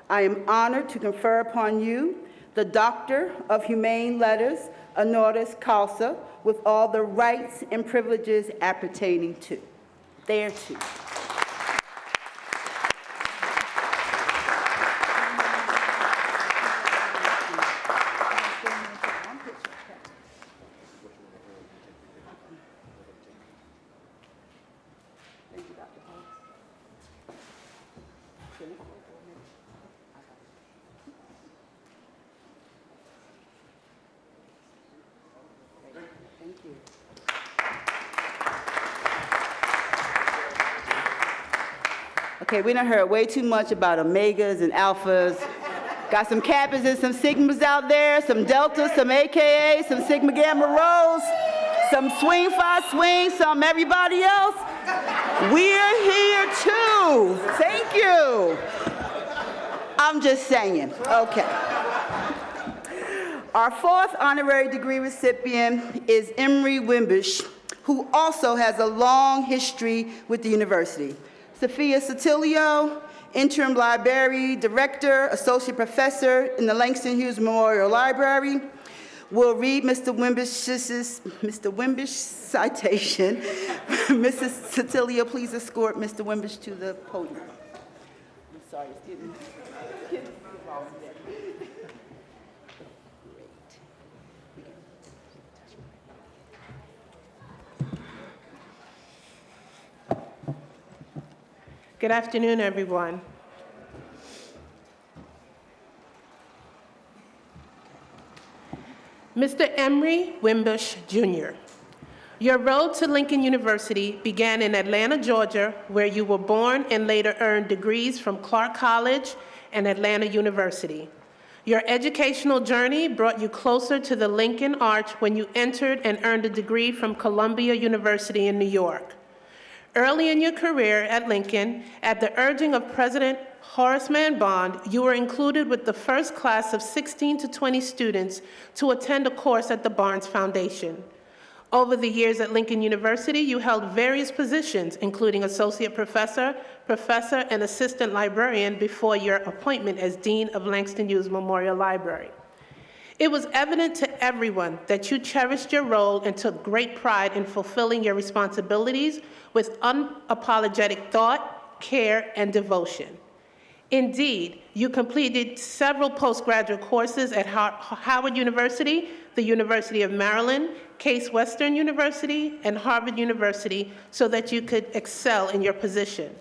I am honored to confer upon you the Doctor of Humane Letters, honoris causa, with all the rights and privileges appertaining to, thereto. Okay, we done heard way too much about omegas and alphas. Got some kappas and some sigmas out there, some deltas, some AKAs, some sigma gamma rhos, some swing phi swing, some everybody else. We're here too. Thank you. I'm just saying. Okay. Our fourth honorary degree recipient is Emery Wimbush, who also has a long history with the university. Sophia Sotilio, Interim Library Director, Associate Professor in the Langston Hughes Memorial Library, will read Mr. Wimbish's citation. Mrs. Sotilio, please escort Mr. Wimbish to the podium. I'm sorry, excuse me. Good afternoon, everyone. Mr. Emery Wimbush, Jr., your road to Lincoln University began in Atlanta, Georgia, where you were born and later earned degrees from Clark College and Atlanta University. Your educational journey brought you closer to the Lincoln Arch when you entered and earned a degree from Columbia University in New York. Early in your career at Lincoln, at the urging of President Horace Mann Bond, you were included with the first class of 16 to 20 students to attend a course at the Barnes Foundation. Over the years at Lincoln University, you held various positions, including associate professor, professor, and assistant librarian before your appointment as Dean of Langston Hughes Memorial Library. It was evident to everyone that you cherished your role and took great pride in fulfilling your responsibilities with unapologetic thought, care, and devotion. Indeed, you completed several postgraduate courses at Howard University, the University of Maryland, Case Western University, and Harvard University so that you could excel in your position.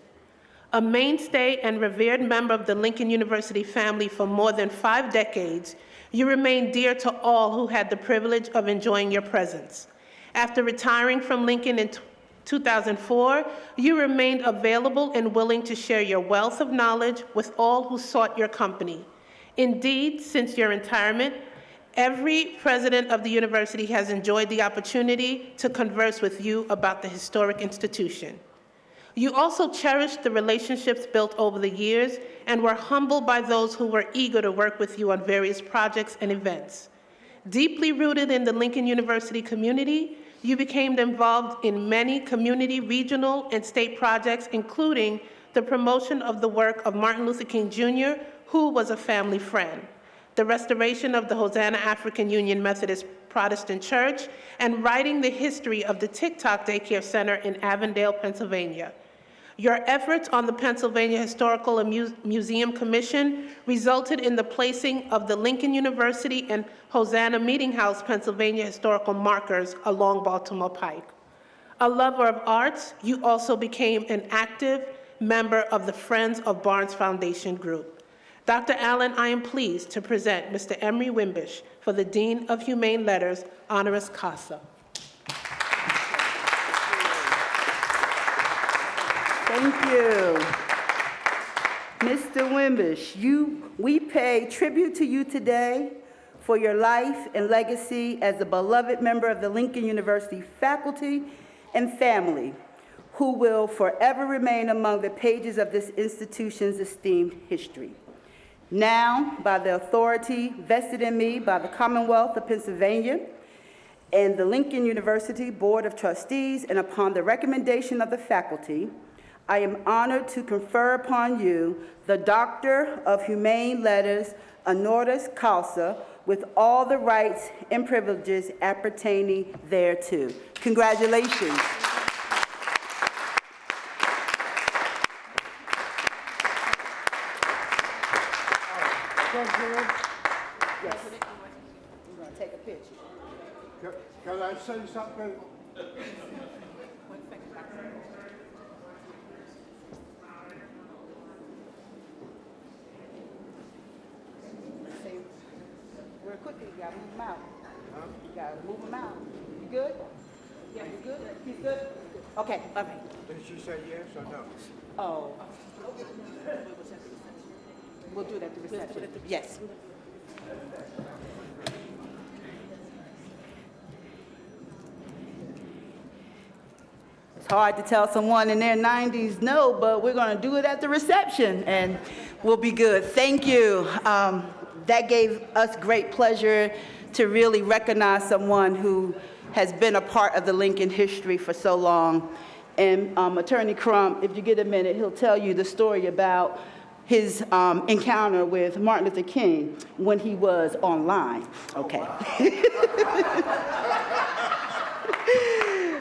A mainstay and revered member of the Lincoln University family for more than 5 decades, you remain dear to all who had the privilege of enjoying your presence. After retiring from Lincoln in 2004, you remained available and willing to share your wealth of knowledge with all who sought your company. Indeed, since your retirement, every president of the university has enjoyed the opportunity to converse with you about the historic institution. You also cherished the relationships built over the years and were humbled by those who were eager to work with you on various projects and events. Deeply rooted in the Lincoln University community, you became involved in many community, regional, and state projects, including the promotion of the work of Martin Luther King Jr., who was a family friend, the restoration of the Hosanna African Union Methodist Protestant Church, and writing the history of the TikTok Daycare Center in Avondale, Pennsylvania. Your efforts on the Pennsylvania Historical and Museum Commission resulted in the placing of the Lincoln University and Hosanna Meeting House, Pennsylvania historical markers along Baltimore Pike. A lover of arts, you also became an active member of the Friends of Barnes Foundation group. Dr. Allen, I am pleased to present Mr. Emery Wimbish for the Dean of Humane Letters, honoris causa. Thank you. Mr. Wimbish, we pay tribute to you today for your life and legacy as a beloved member of the Lincoln University faculty and family, who will forever remain among the pages of this institution's esteemed history. Now, by the authority vested in me by the Commonwealth of Pennsylvania and the Lincoln University Board of Trustees, and upon the recommendation of the faculty, I am honored to confer upon you the Doctor of Humane Letters, honoris causa, with all the rights and privileges appertaining thereto. Congratulations. Yes. We're going to take a picture. Can I say something? Real quickly, you gotta move them out. You gotta move them out. You good? Yeah, you good? He's good? Okay, all right. Did she say yes or no? Oh. We'll do it at the reception. Yes. It's hard to tell someone in their 90s no, but we're going to do it at the reception, and we'll be good. Thank you. That gave us great pleasure to really recognize someone who has been a part of the Lincoln history for so long. And Attorney Crump, if you get a minute, he'll tell you the story about his encounter with Martin Luther King when he was online. Okay.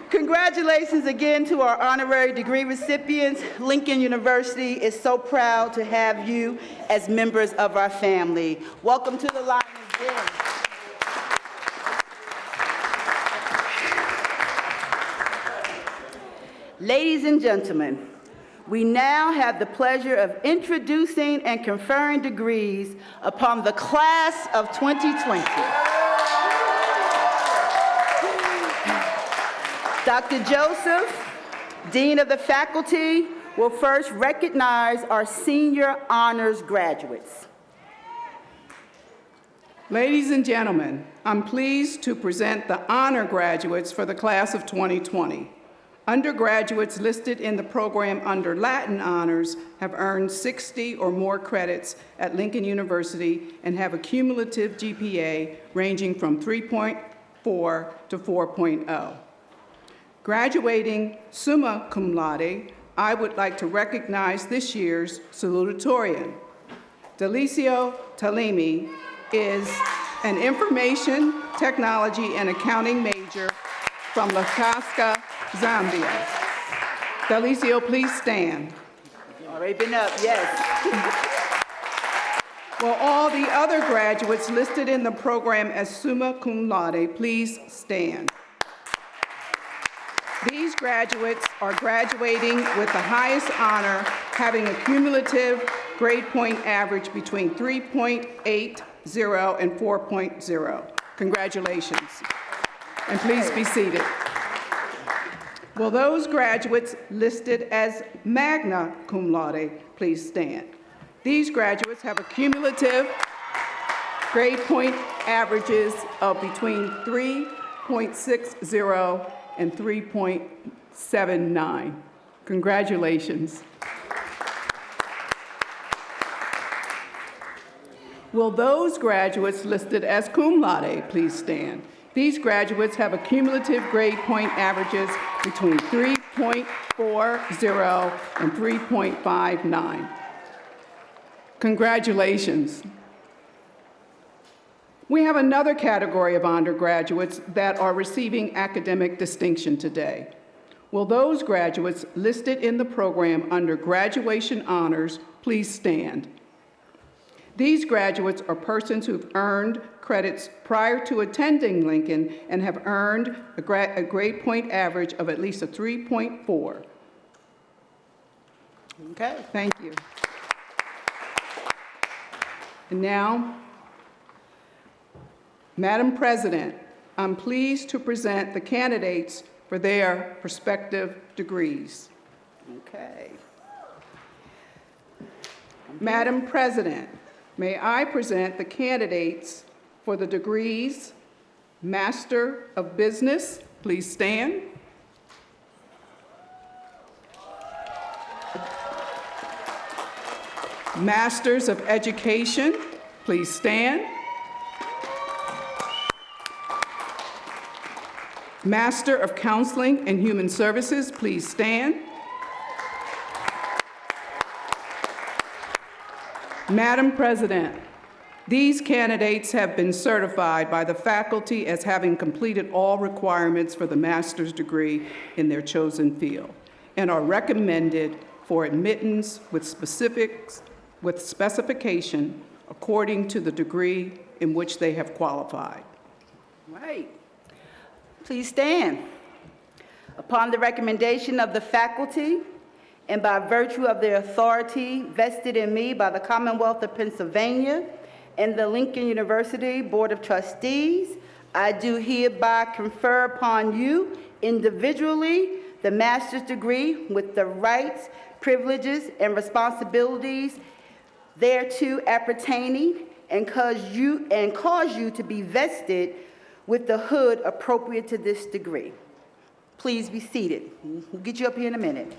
Congratulations again to our honorary degree recipients. Lincoln University is so proud to have you as members of our family. Welcome to the Lion's Den. Ladies and gentlemen, we now have the pleasure of introducing and conferring degrees upon the class of 2020. Dr. Joseph, Dean of the Faculty, will first recognize our senior honors graduates. Ladies and gentlemen, I'm pleased to present the honor graduates for the class of 2020. Undergraduates listed in the program under Latin honors have earned 60 or more credits at Lincoln University and have a cumulative GPA ranging from 3.4 to 4.0. Graduating summa cum laude, I would like to recognize this year's salutatorian. Delicio Talimi is an information technology and accounting major from Lusaka, Zambia. Delicio, please stand. Already been up, yes. Will all the other graduates listed in the program as summa cum laude please stand? These graduates are graduating with the highest honor, having a cumulative grade point average between 3.80 and 4.0. Congratulations. And please be seated. Will those graduates listed as magna cum laude please stand? These graduates have a cumulative grade point averages of between 3.60 and 3.79. Congratulations. Will those graduates listed as cum laude please stand? These graduates have a cumulative grade point averages between 3.40 and 3.59. Congratulations. We have another category of undergraduates that are receiving academic distinction today. Will those graduates listed in the program under graduation honors please stand? These graduates are persons who've earned credits prior to attending Lincoln and have earned a grade point average of at least a 3.4. Okay. Thank you. And now, Madam President, I'm pleased to present the candidates for their respective degrees. Okay. Madam President, may I present the candidates for the degrees Master of Business, please stand. Masters of Education, please stand. Master of Counseling and Human Services, please stand. Madam President, these candidates have been certified by the faculty as having completed all requirements for the master's degree in their chosen field and are recommended for admittance with specification according to the degree in which they have qualified. Right. Please stand. Upon the recommendation of the faculty and by virtue of the authority vested in me by the Commonwealth of Pennsylvania and the Lincoln University Board of Trustees, I do hereby confer upon you individually the master's degree with the rights, privileges, and responsibilities thereto appertaining and cause you to be vested with the hood appropriate to this degree. Please be seated. We'll get you up here in a minute.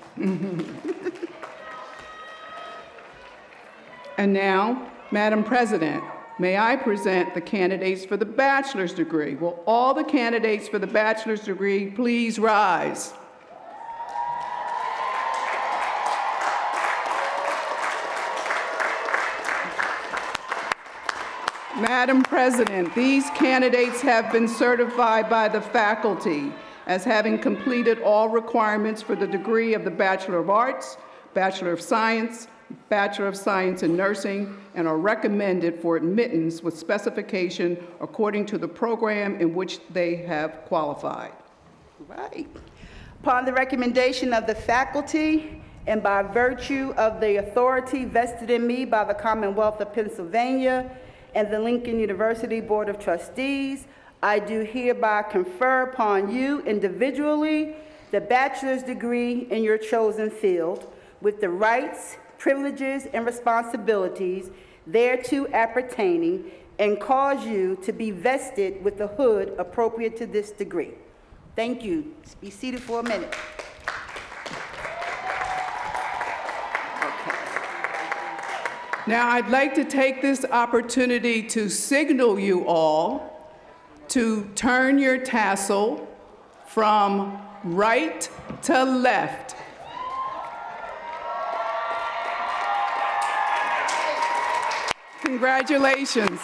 And now, Madam President, may I present the candidates for the bachelor's degree? Will all the candidates for the bachelor's degree please rise? Madam President, these candidates have been certified by the faculty as having completed all requirements for the degree of the Bachelor of Arts, Bachelor of Science in Nursing, and are recommended for admittance with specification according to the program in which they have qualified. Right. Upon the recommendation of the faculty and by virtue of the authority vested in me by the Commonwealth of Pennsylvania and the Lincoln University Board of Trustees, I do hereby confer upon you individually the bachelor's degree in your chosen field with the rights, privileges, and responsibilities thereto appertaining and cause you to be vested with the hood appropriate to this degree. Thank you. Be seated for a minute. Now, I'd like to take this opportunity to signal you all to turn your tassel from right to left. Congratulations.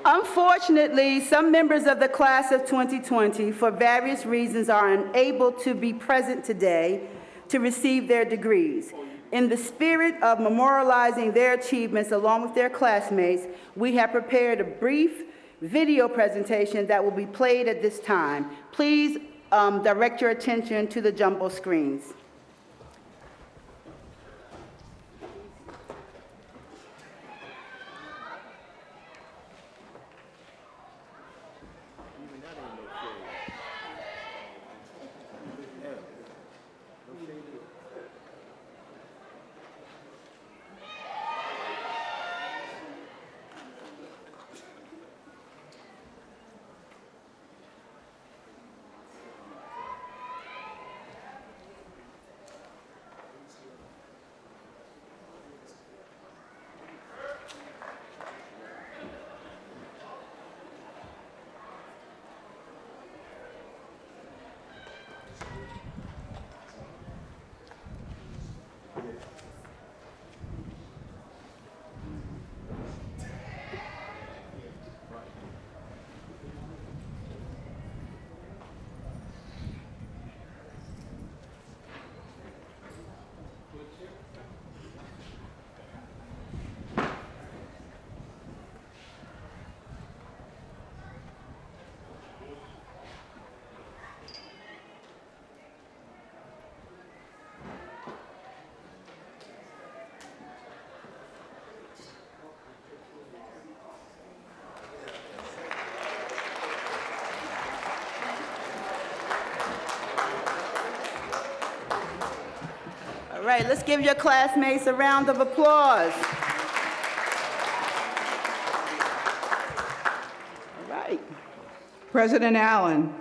Unfortunately, some members of the class of 2020, for various reasons, are unable to be present today to receive their degrees. In the spirit of memorializing their achievements along with their classmates, we have prepared a brief video presentation that will be played at this time. Please direct your attention to the jumbo screens. All right, let's give your classmates a round of applause. All right. President Allen,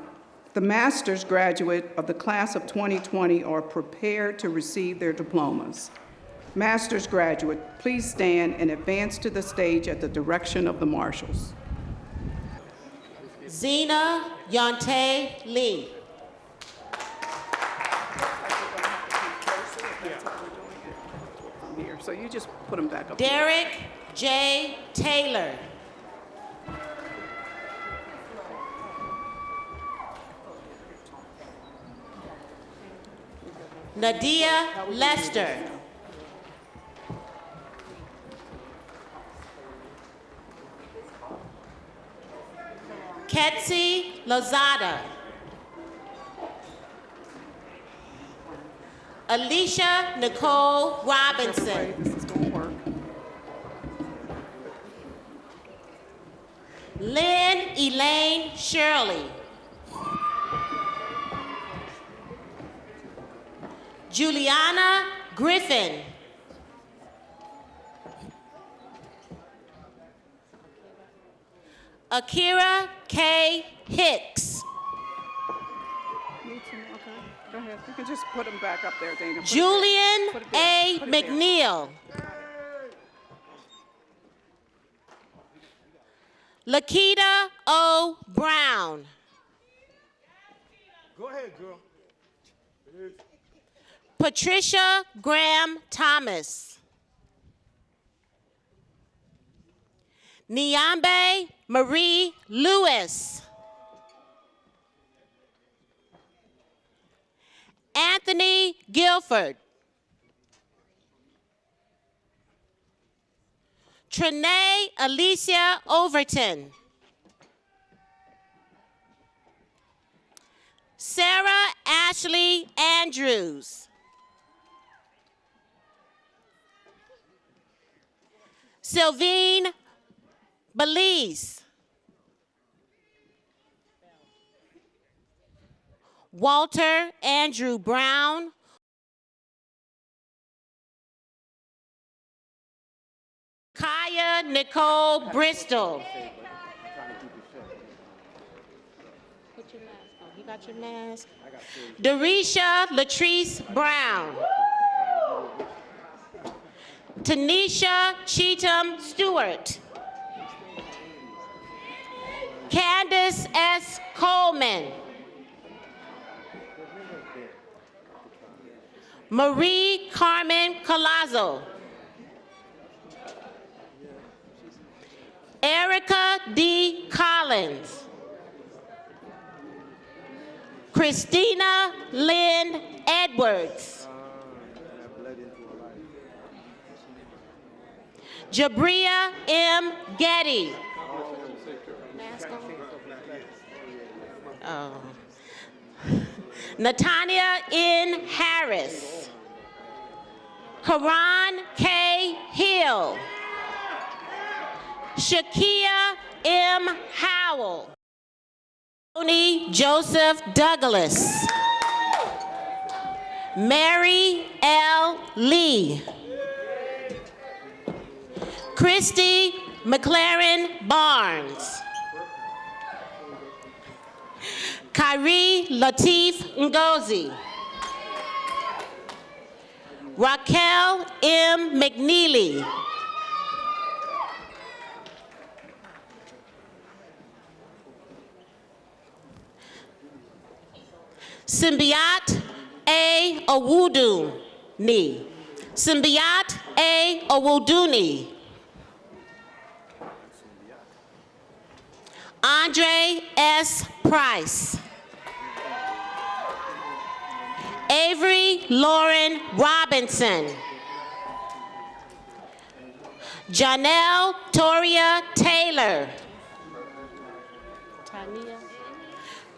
the master's graduate of the class of 2020 are prepared to receive their diplomas. Master's graduate, please stand and advance to the stage at the direction of the marshals. Zena Yontae Lee. Here, so you just put them back up. Derek J. Taylor. Nadia Lester. Ketsi Lozada. Alicia Nicole Robinson. This is going to work. Lynn Elaine Shirley. Juliana Griffin. Akira K. Hicks. Need some, okay. Go ahead. You can just put them back up there, Dana. Put it there. Julian Put it there. A. Put it there. McNeil. Lakita O. Brown. Go ahead, girl. Patricia Graham Thomas. Nyambe Marie Lewis. Anthony Guilford. Trinae Alicia Overton. Sarah Ashley Andrews. Sylvine Belize. Walter Andrew Brown. Kaya Nicole Bristol. Put your mask on. You got your mask? Darisha Latrice Brown. Tanisha Cheatham Stewart. Candace S. Coleman. Marie Carmen Colazzo. Erica D. Collins. Christina Lynn Edwards. Jabria M. Getty. Oh. Natania N. Harris. Karan K. Hill. Shakia M. Howell. Tony Joseph Douglas. Mary L. Lee. Christy McLaren Barnes. Kyrie Latif Ngozi. Raquel M. McNeely. Symbiot A. Awuduni. Symbiot A. Awuduni. Andre S. Price. Avery Lauren Robinson. Janelle Toria Taylor.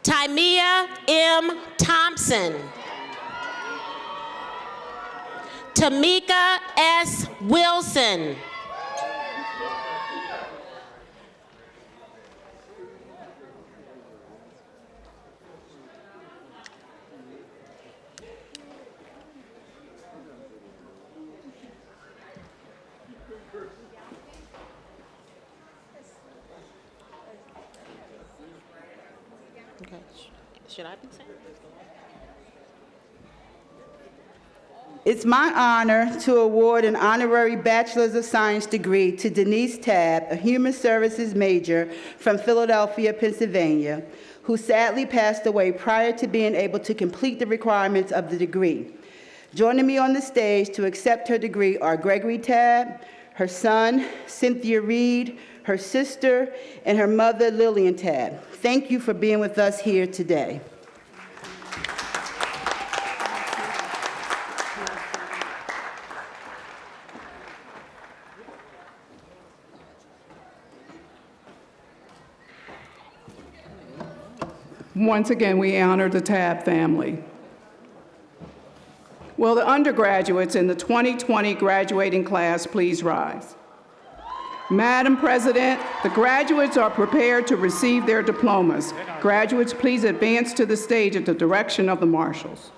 Timea M. Thompson. Tamika S. Wilson. Okay. Should I be saying? It's my honor to award an honorary Bachelor's of Science degree to Denise Tabb, a Human Services major from Philadelphia, Pennsylvania, who sadly passed away prior to being able to complete the requirements of the degree. Joining me on the stage to accept her degree are Gregory Tabb, her son, Cynthia Reed, her sister, and her mother, Lillian Tabb. Thank you for being with us here today. Once again, we honor the Tabb family. Will the undergraduates in the 2020 graduating class please rise? Madam President, the graduates are prepared to receive their diplomas. Graduates, please advance to the stage at the direction of the marshals.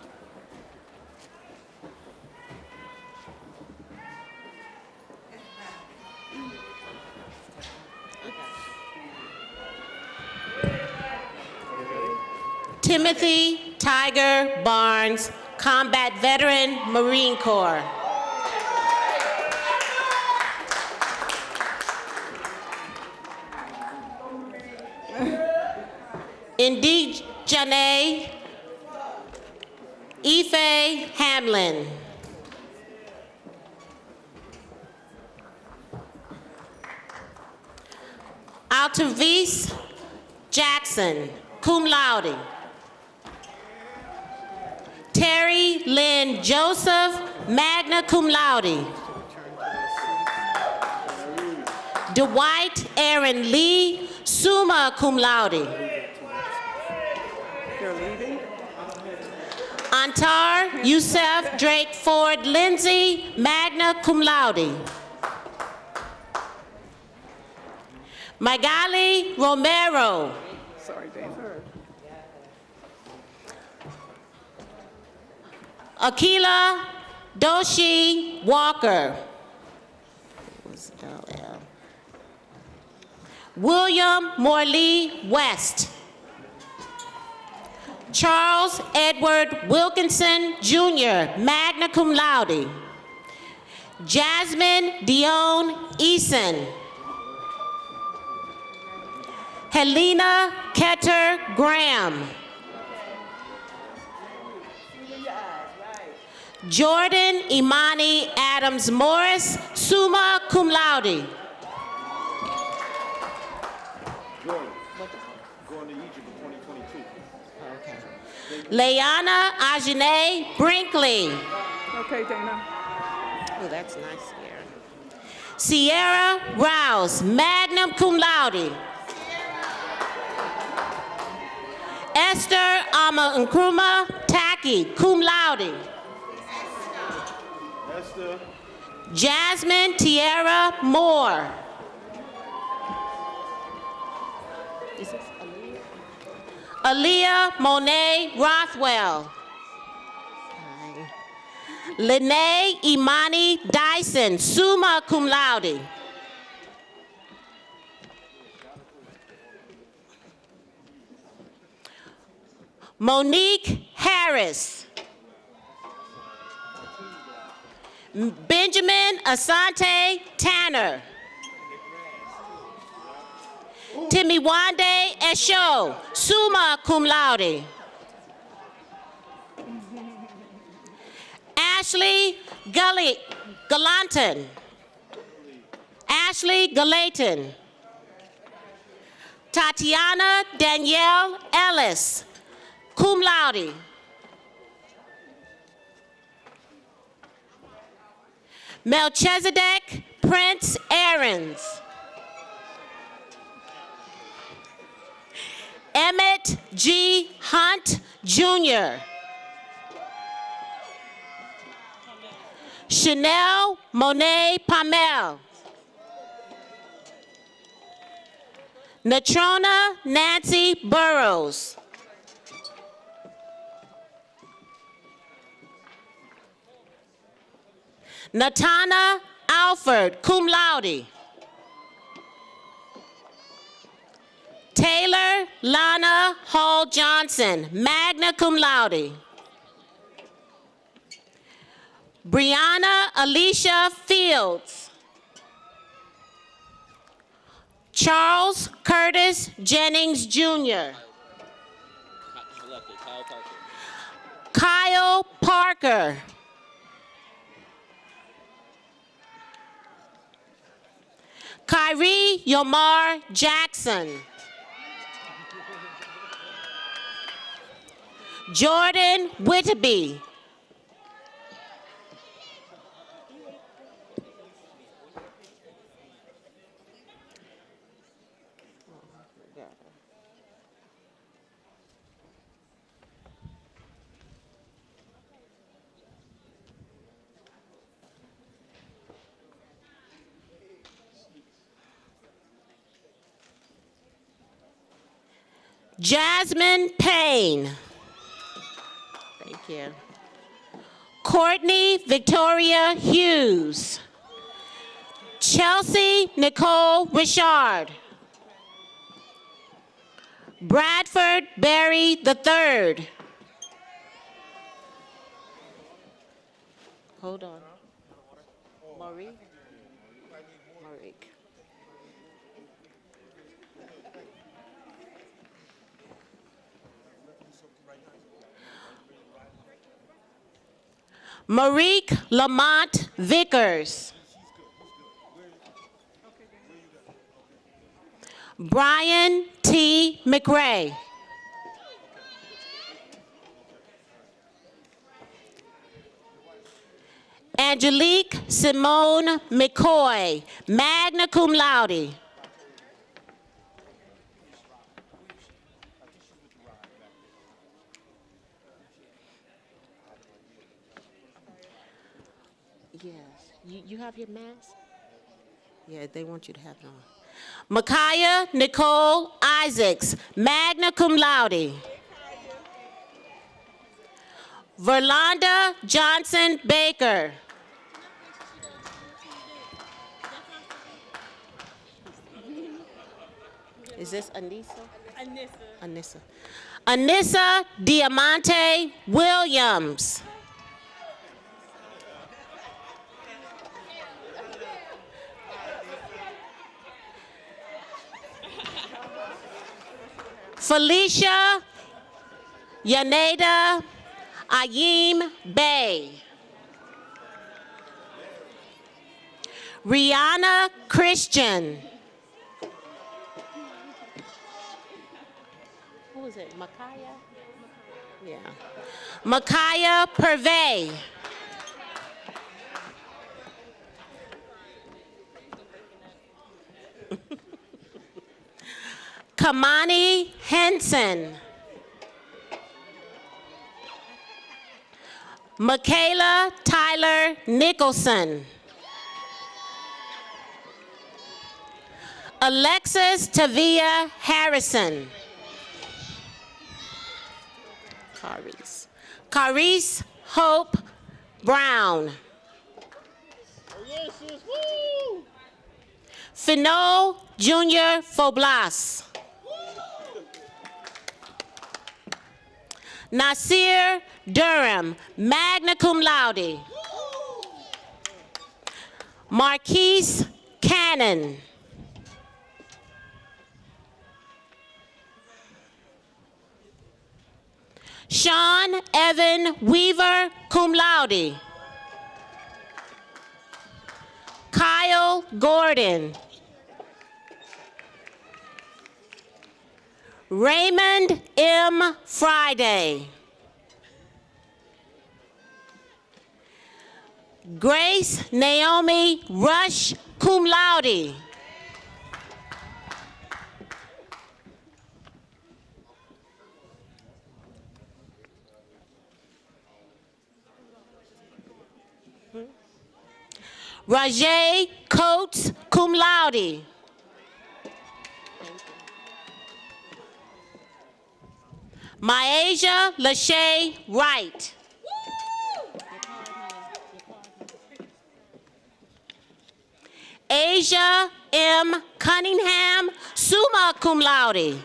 Timothy Tiger Barnes, combat veteran, Marine Corps. Indigene Ife Hamlin. Altavis Jackson, cum laude. Terry Lynn Joseph, magna cum laude. Dwight Aaron Lee, summa cum laude. Antar Youssef Drake Ford Lindsay, magna cum laude. Magali Romero. Sorry, Dana. Akila Doshi Walker. William Morley West. Charles Edward Wilkinson, Jr., magna cum laude. Jasmine Dion Eason. Helena Ketter Graham. Jordan Imani Adams Morris, summa cum laude. Going to Egypt in 2022. Leanna Ajane Brinkley. Okay, Dana. Oh, that's nice here. Sierra Rouse, magna cum laude. Esther Nkrumah Taki, cum laude. Esther. Jasmine Tierra Moore. Is this Aaliyah? Aaliyah Monet Rothwell. Lene Imani Dyson, summa cum laude. Monique Harris. Benjamin Asante Tanner. Timiwande Esho, summa cum laude. Ashley Galanton. Ashley Galaton. Tatiana Danielle Ellis, cum laude. Melchizedek Prince Aarons. Emmett G. Hunt, Jr. Chanel Monet Pamel. Natrona Nancy Burrows. Natana Alford, cum laude. Taylor Lana Hall Johnson, magna cum laude. Brianna Alicia Fields. Charles Curtis Jennings, Jr. Kyle Parker. Kyrie Yomar Jackson. Jordan Whitby. Jasmine Payne. Thank you. Courtney Victoria Hughes. Chelsea Nicole Richard. Bradford Barry III. Hold on. Marie? Marique Lamont Vickers. Brian T. McRae. Angelique Simone McCoy, magna cum laude. Yes. You have your mask? Yeah, they want you to have it on. Micaiah Nicole Isaacs, magna cum laude. Verlonda Johnson Baker. Is this Anissa? Anissa. Anissa Diamante Williams. Felicia Yaneda Ayim Bay. Rihanna Christian. Who is it? Micaiah? Yeah. Micaiah Purvey. Kamani Henson. Michaela Tyler Nicholson. Alexis Tavia Harrison. Carice Hope Brown. Finot Jr. Foblas. Nasir Durham, magna cum laude. Marquise Cannon. Sean Evan Weaver, cum laude. Kyle Gordon. Raymond M. Friday. Grace Naomi Rush, cum laude. Rajay Coates, cum laude. Myasia Lachey Wright. Asia M. Cunningham, summa cum laude.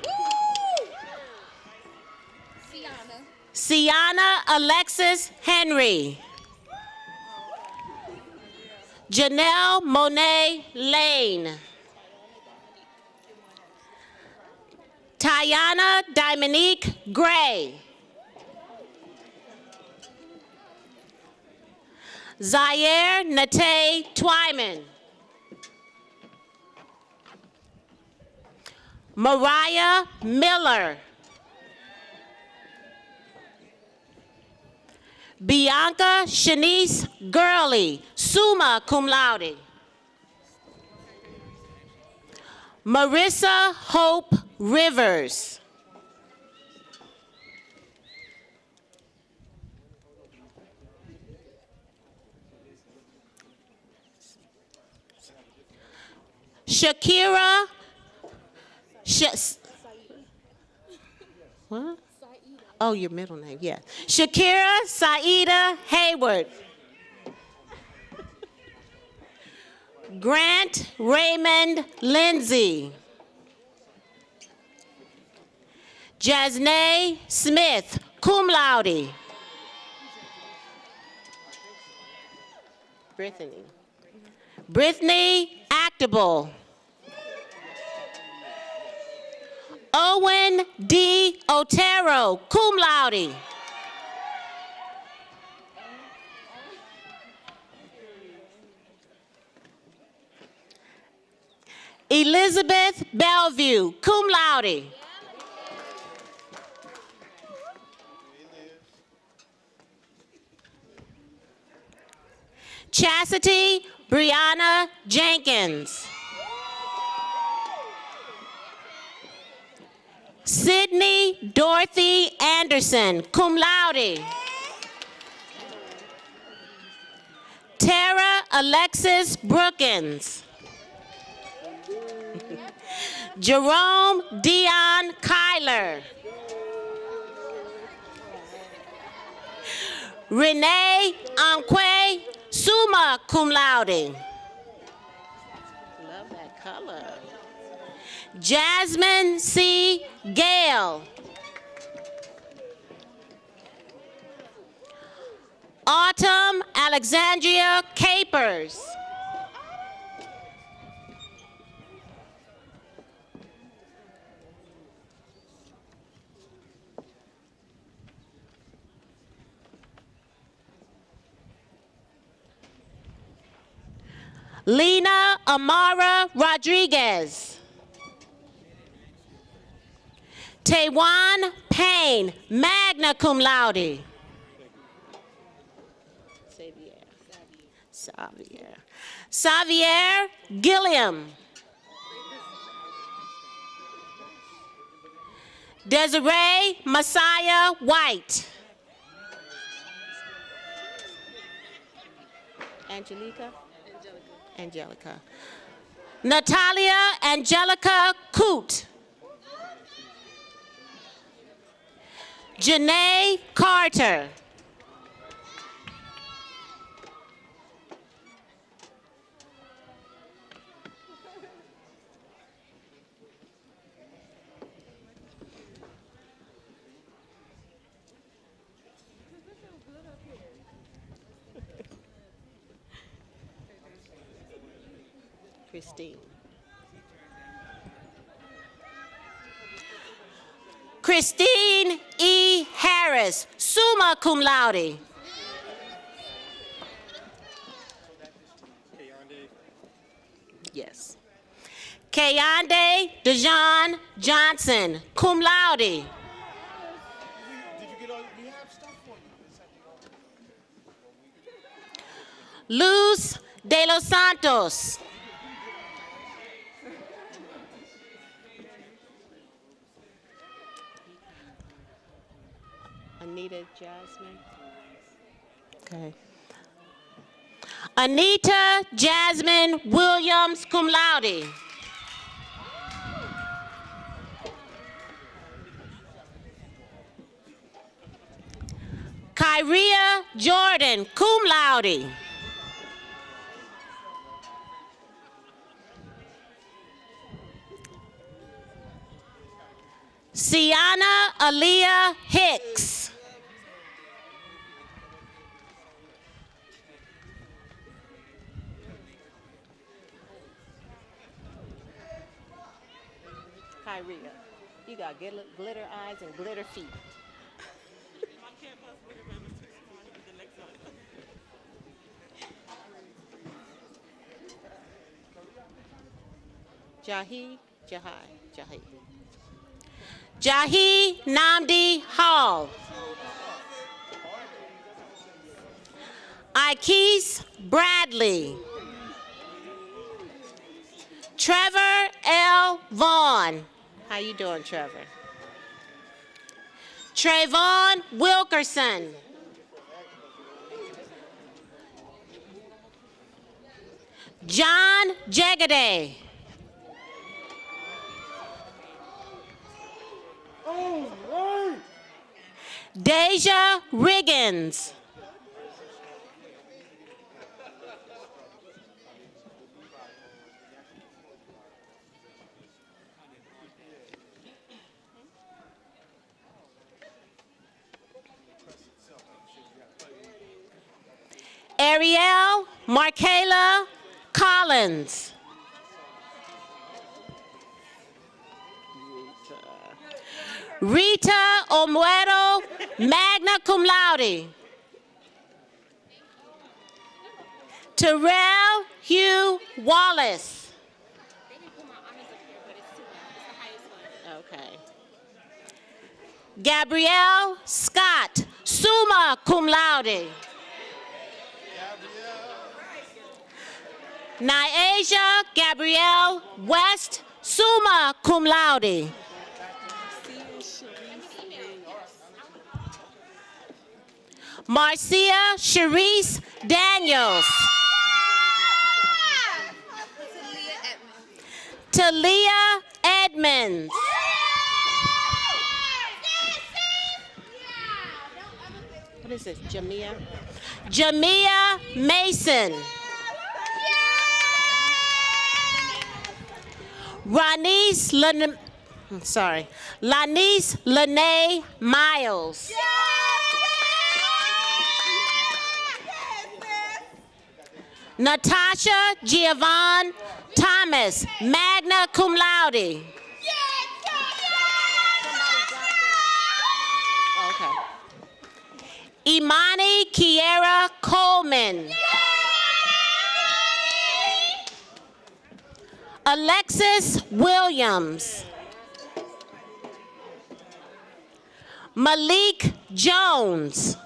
Sienna Alexis Henry. Janelle Monet Lane. Tiana Dominique Gray. Zaire Nate Twyman. Mariah Miller. Bianca Shanice Gurley, summa cum laude. Marissa Hope Rivers. Shakira. What? Oh, your middle name, yeah. Shakira Saida Hayward. Grant Raymond Lindsay. Jasnae Smith, cum laude. Brittany Actable. Owen D. Otero, cum laude. Elizabeth Bellevue, cum laude. Chastity Brianna Jenkins. Sydney Dorothy Anderson, cum laude. Tara Alexis Brookins. Jerome Dion Kyler. Renee Anque, summa cum laude. Love that color. Jasmine C. Gale. Autumn Alexandria Capers. Lena Amara Rodriguez. Taewan Payne, magna cum laude. Xavier Gilliam. Desiree Messiah White. Angelica. Natalia Angelica Coote. Janae Carter. Christine E. Harris, summa cum laude. Yes. Kayande Dejan Johnson, cum laude. Did you get all, you have stuff for you. Luz de los Santos. Anita Jasmine. Okay. Anita Jasmine Williams, cum laude. Kyria Jordan, cum laude. Sienna Aaliyah Hicks. Kyria, you got glitter eyes and glitter feet. Jahi Namdi Hall. Ikes Bradley. Trevor L. Vaughn. How you doing, Trevor? Trayvon Wilkerson. John Jagaday. Deja Riggins. Ariel Markayla Collins. Rita Omuero, magna cum laude. Terrell Hugh Wallace. Okay. Gabrielle Scott, summa cum laude. Nyasia Gabrielle West, summa cum laude. Marcia Sharice Daniels. Talia Edmonds. What is this, Jamia? Jamia Mason. Lanice Lene Miles. Natasha Giovanni Thomas, magna cum laude. Okay. Imani Kiera Coleman. Alexis Williams. Malik Jones.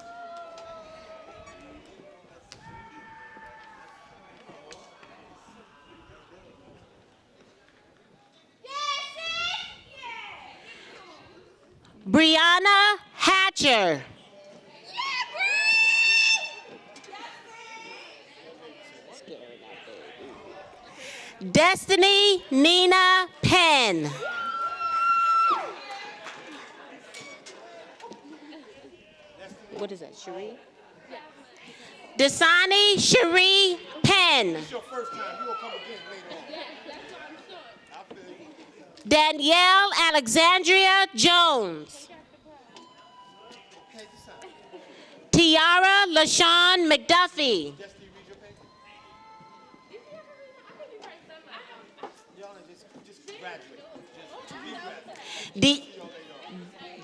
Hatcher. Destiny Nina Penn. What is that, Cherie? Dasani Cherie Penn. It's your first time. You will come again later on. Danielle Alexandria Jones. Tiara LaShawn McDuffie.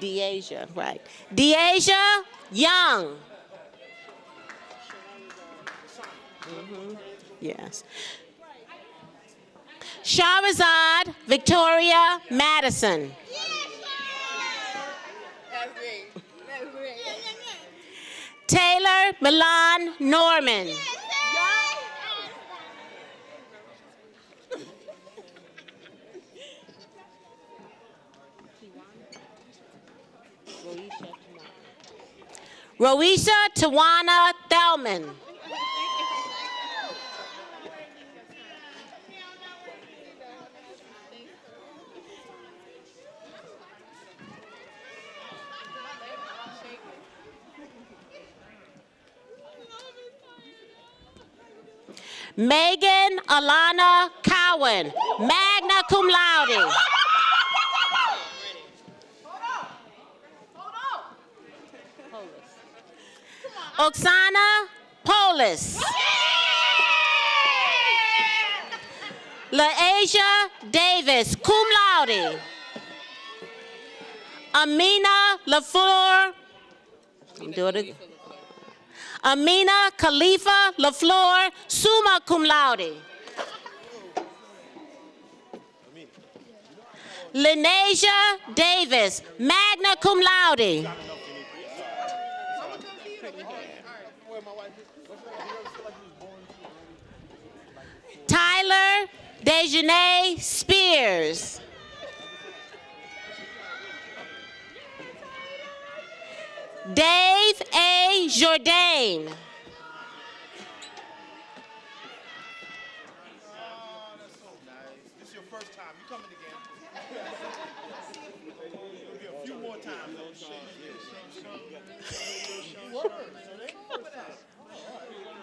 Deasia, right. Deasia Young. Yes. Shahrazad Victoria Madison. Taylor Milan Norman. Roisha Tawana Thelman. Megan Alana Cowan, magna cum laude. Oksana Polis. LaAsia Davis, cum laude. Amina LaFleur. Do it again. Amina Khalifa LaFleur, summa cum laude. Lenasia Davis, magna cum laude. Tyler Dejanay Spears. Dave A. Jourdain. This is your first time. You coming again? It'll be a few more times.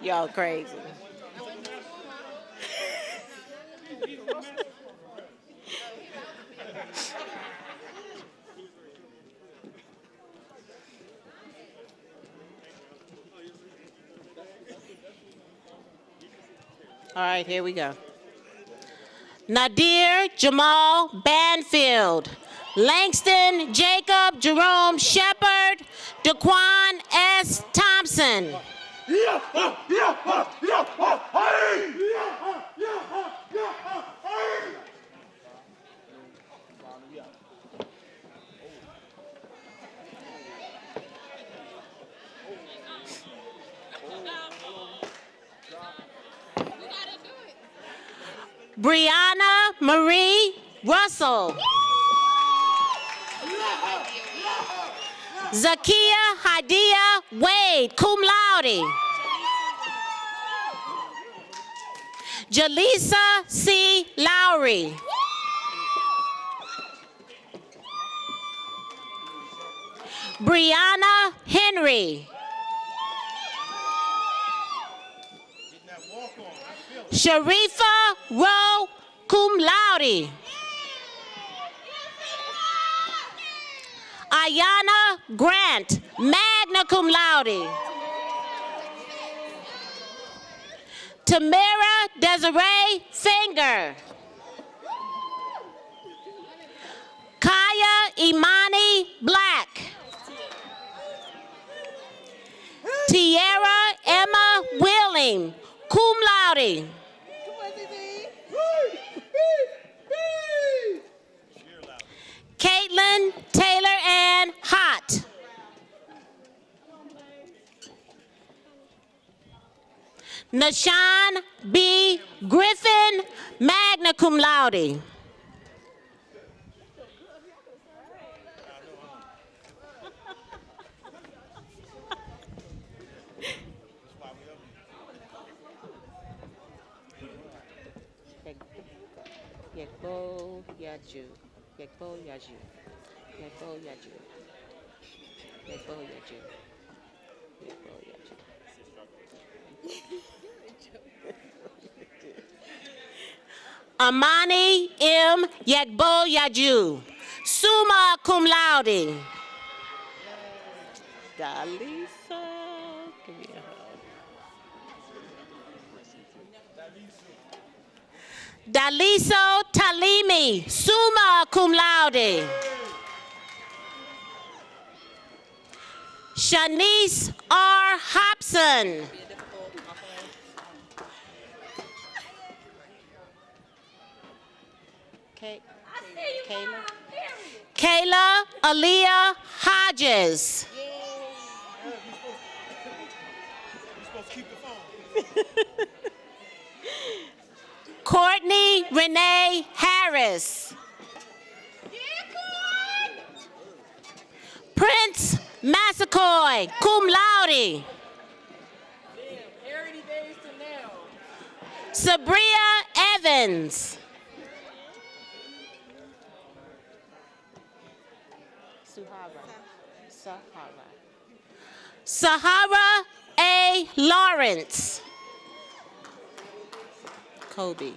Y'all crazy. All right, here we go. Nadir Jamal Banfield. Langston Jacob Jerome Shepard. Daquan S. Thompson. Brianna Marie Russell. Zakia Hadia Wade, cum laude. Jaleesa C. Lowry. Brianna Henry. Sharifa Rowe, cum laude. Ayana Grant, magna cum laude. Tamara Desiree Finger. Kaya Imani Black. Tierra Emma Willing, cum laude. Caitlin Taylor Ann Hott. Nashawn B. Griffin, magna cum laude. Yaju. Yekbo Yaju. Yekbo Yaju. Yekbo Yaju. Yekbo Yaju. Amani M. Yekbo Yaju. Summa cum laude. Dalisa. Give me a hug. Daliso Talimi. Summa cum laude. Shanice R. Hobson. Kayla Aaliyah Hodges. Courtney Renee Harris. Prince Massacoy, cum laude. Sabria Evans. Sahara A. Lawrence. Kobe.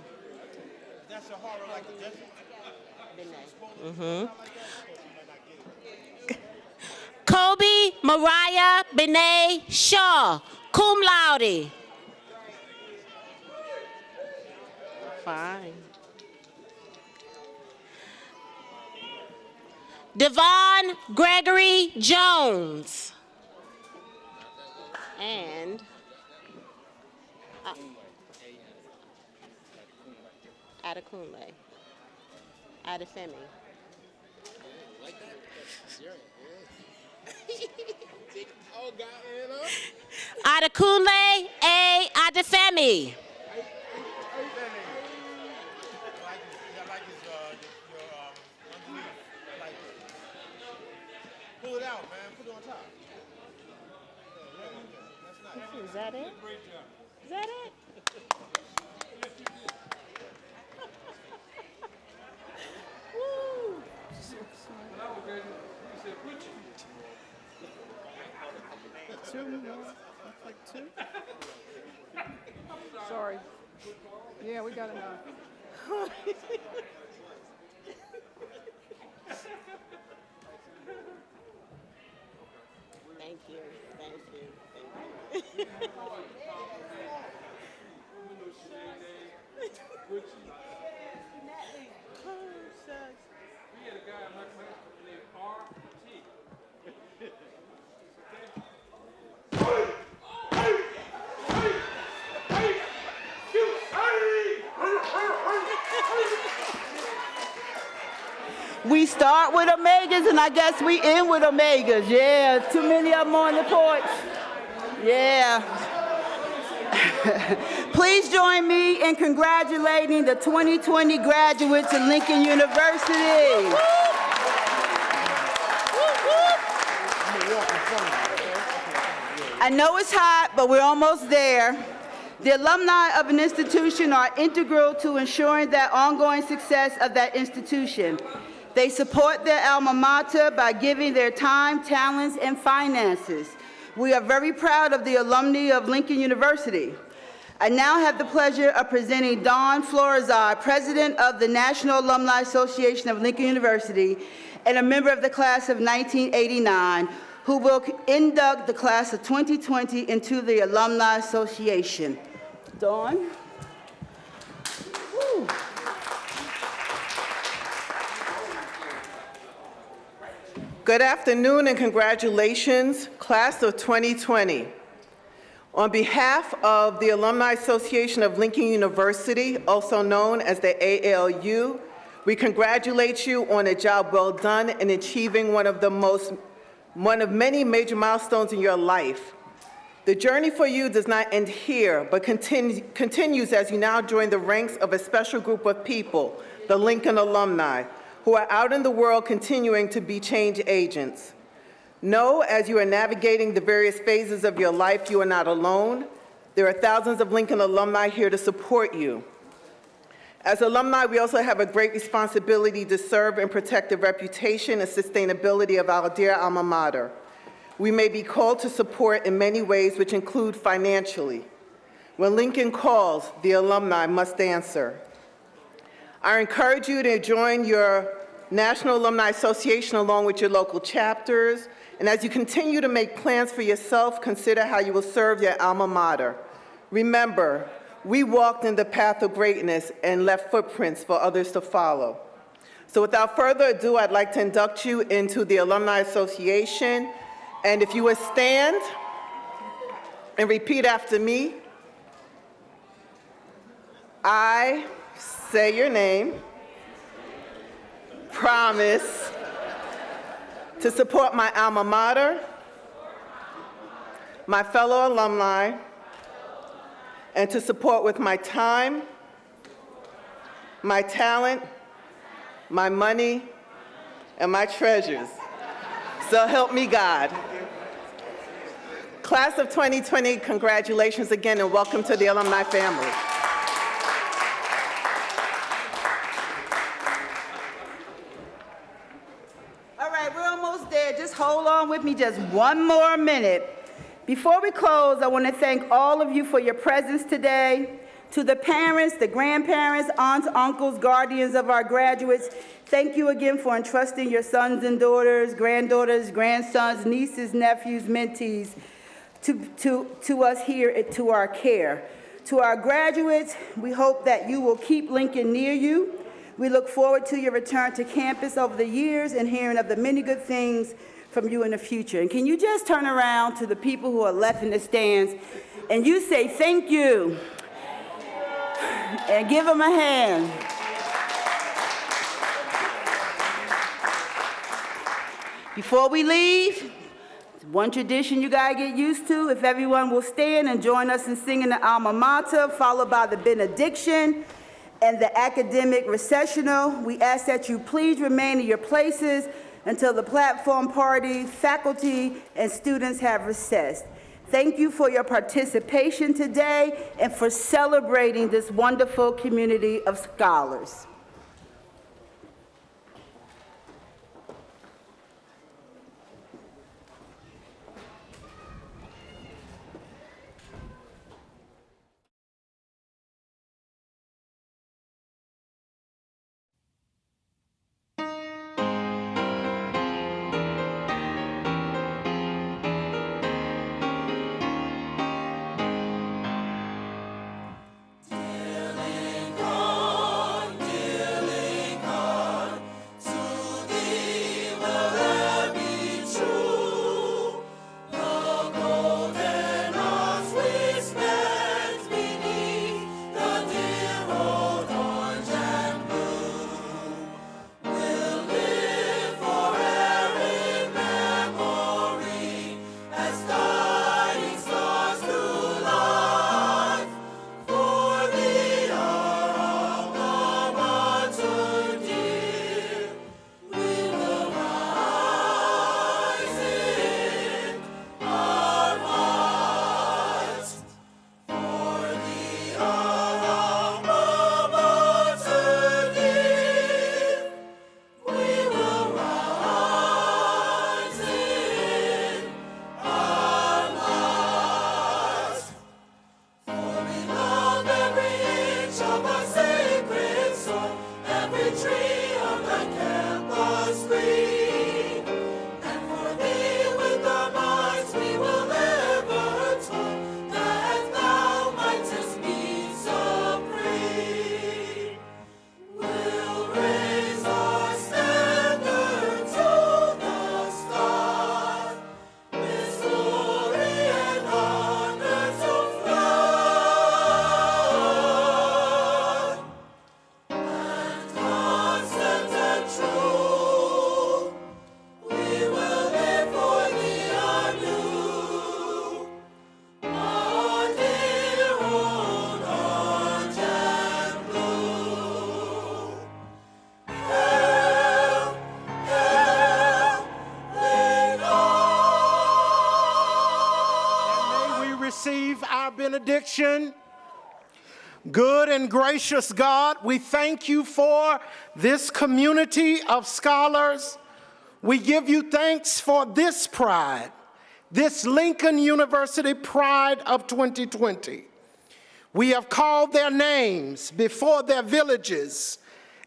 That's Sahara like the desert? Mm-hmm. Kobe Mariah Benet Shaw, cum laude. Fine. Devon Gregory Jones. And Adekunle. Adefemi. Adekunle A. Adefemi. Pull it out, man. Put it on top. Is that it? Is that it? Woo. Like two? Sorry. Yeah, we got enough. Thank you. Thank you. Thank you. We start with Omegas, and I guess we end with Omegas. Yeah, too many of them on the porch. Yeah. Please join me in congratulating the 2020 graduates of Lincoln University. I know it's hot, but we're almost there. The alumni of an institution are integral to ensuring the ongoing success of that institution. They support their alma mater by giving their time, talents, and finances. We are very proud of the alumni of Lincoln University. I now have the pleasure of presenting Dawn Florizard, President of the National Alumni Association of Lincoln University and a member of the class of 1989, who will induct the class of 2020 into the Alumni Association. Dawn. Woo. Good afternoon and congratulations, class of 2020. On behalf of the Alumni Association of Lincoln University, also known as the ALU, we congratulate you on a job well done in achieving one of many major milestones in your life. The journey for you does not end here, but continues as you now join the ranks of a special group of people, the Lincoln alumni, who are out in the world continuing to be change agents. Know, as you are navigating the various phases of your life, you are not alone. There are thousands of Lincoln alumni here to support you. As alumni, we also have a great responsibility to serve and protect the reputation and sustainability of our dear alma mater. We may be called to support in many ways, which include financially. When Lincoln calls, the alumni must answer. I encourage you to join your National Alumni Association along with your local chapters. And as you continue to make plans for yourself, consider how you will serve your alma mater. Remember, we walked in the path of greatness and left footprints for others to follow. So without further ado, I'd like to induct you into the Alumni Association. And if you would stand and repeat after me. I say your name, promise to support my alma mater, my fellow alumni, and to support with my time, my talent, my money, and my treasures. So help me God. Class of 2020, congratulations again and welcome to the alumni family. All right, we're almost there. Just hold on with me just one more minute. Before we close, I want to thank all of you for your presence today. To the parents, the grandparents, aunts, uncles, guardians of our graduates, thank you again for entrusting your sons and daughters, granddaughters, grandsons, nieces, nephews, mentees to us here, to our care. To our graduates, we hope that you will keep Lincoln near you. We look forward to your return to campus over the years and hearing of the many good things from you in the future. And can you just turn around to the people who are left in the stands and you say thank you and give them a hand. Before we leave, one tradition you gotta get used to. If everyone will stand and join us in singing the alma mater, followed by the benediction and the academic recessional, we ask that you please remain in your places until the platform party, faculty, and students have recessed. Thank you for your participation today and for celebrating this wonderful community of scholars. Receive our benediction. Good and gracious God, we thank you for this community of scholars. We give you thanks for this pride, this Lincoln University Pride of 2020. We have called their names before their villages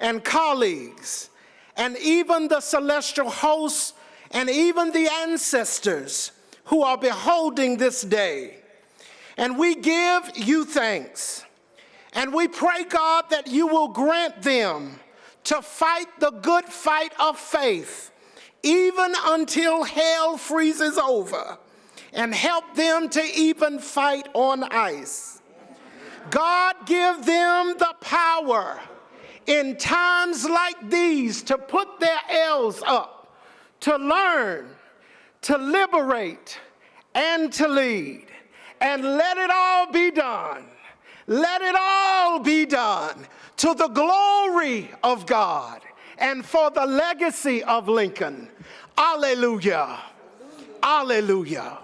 and colleagues, and even the celestial hosts, and even the ancestors who are beholding this day. And we give you thanks. And we pray, God, that you will grant them to fight the good fight of faith, even until hell freezes over, and help them to even fight on ice. God, give them the power in times like these to put their L's up, to learn, to liberate, and to lead. And let it all be done. Let it all be done to the glory of God and for the legacy of Lincoln. Alleluia. Alleluia.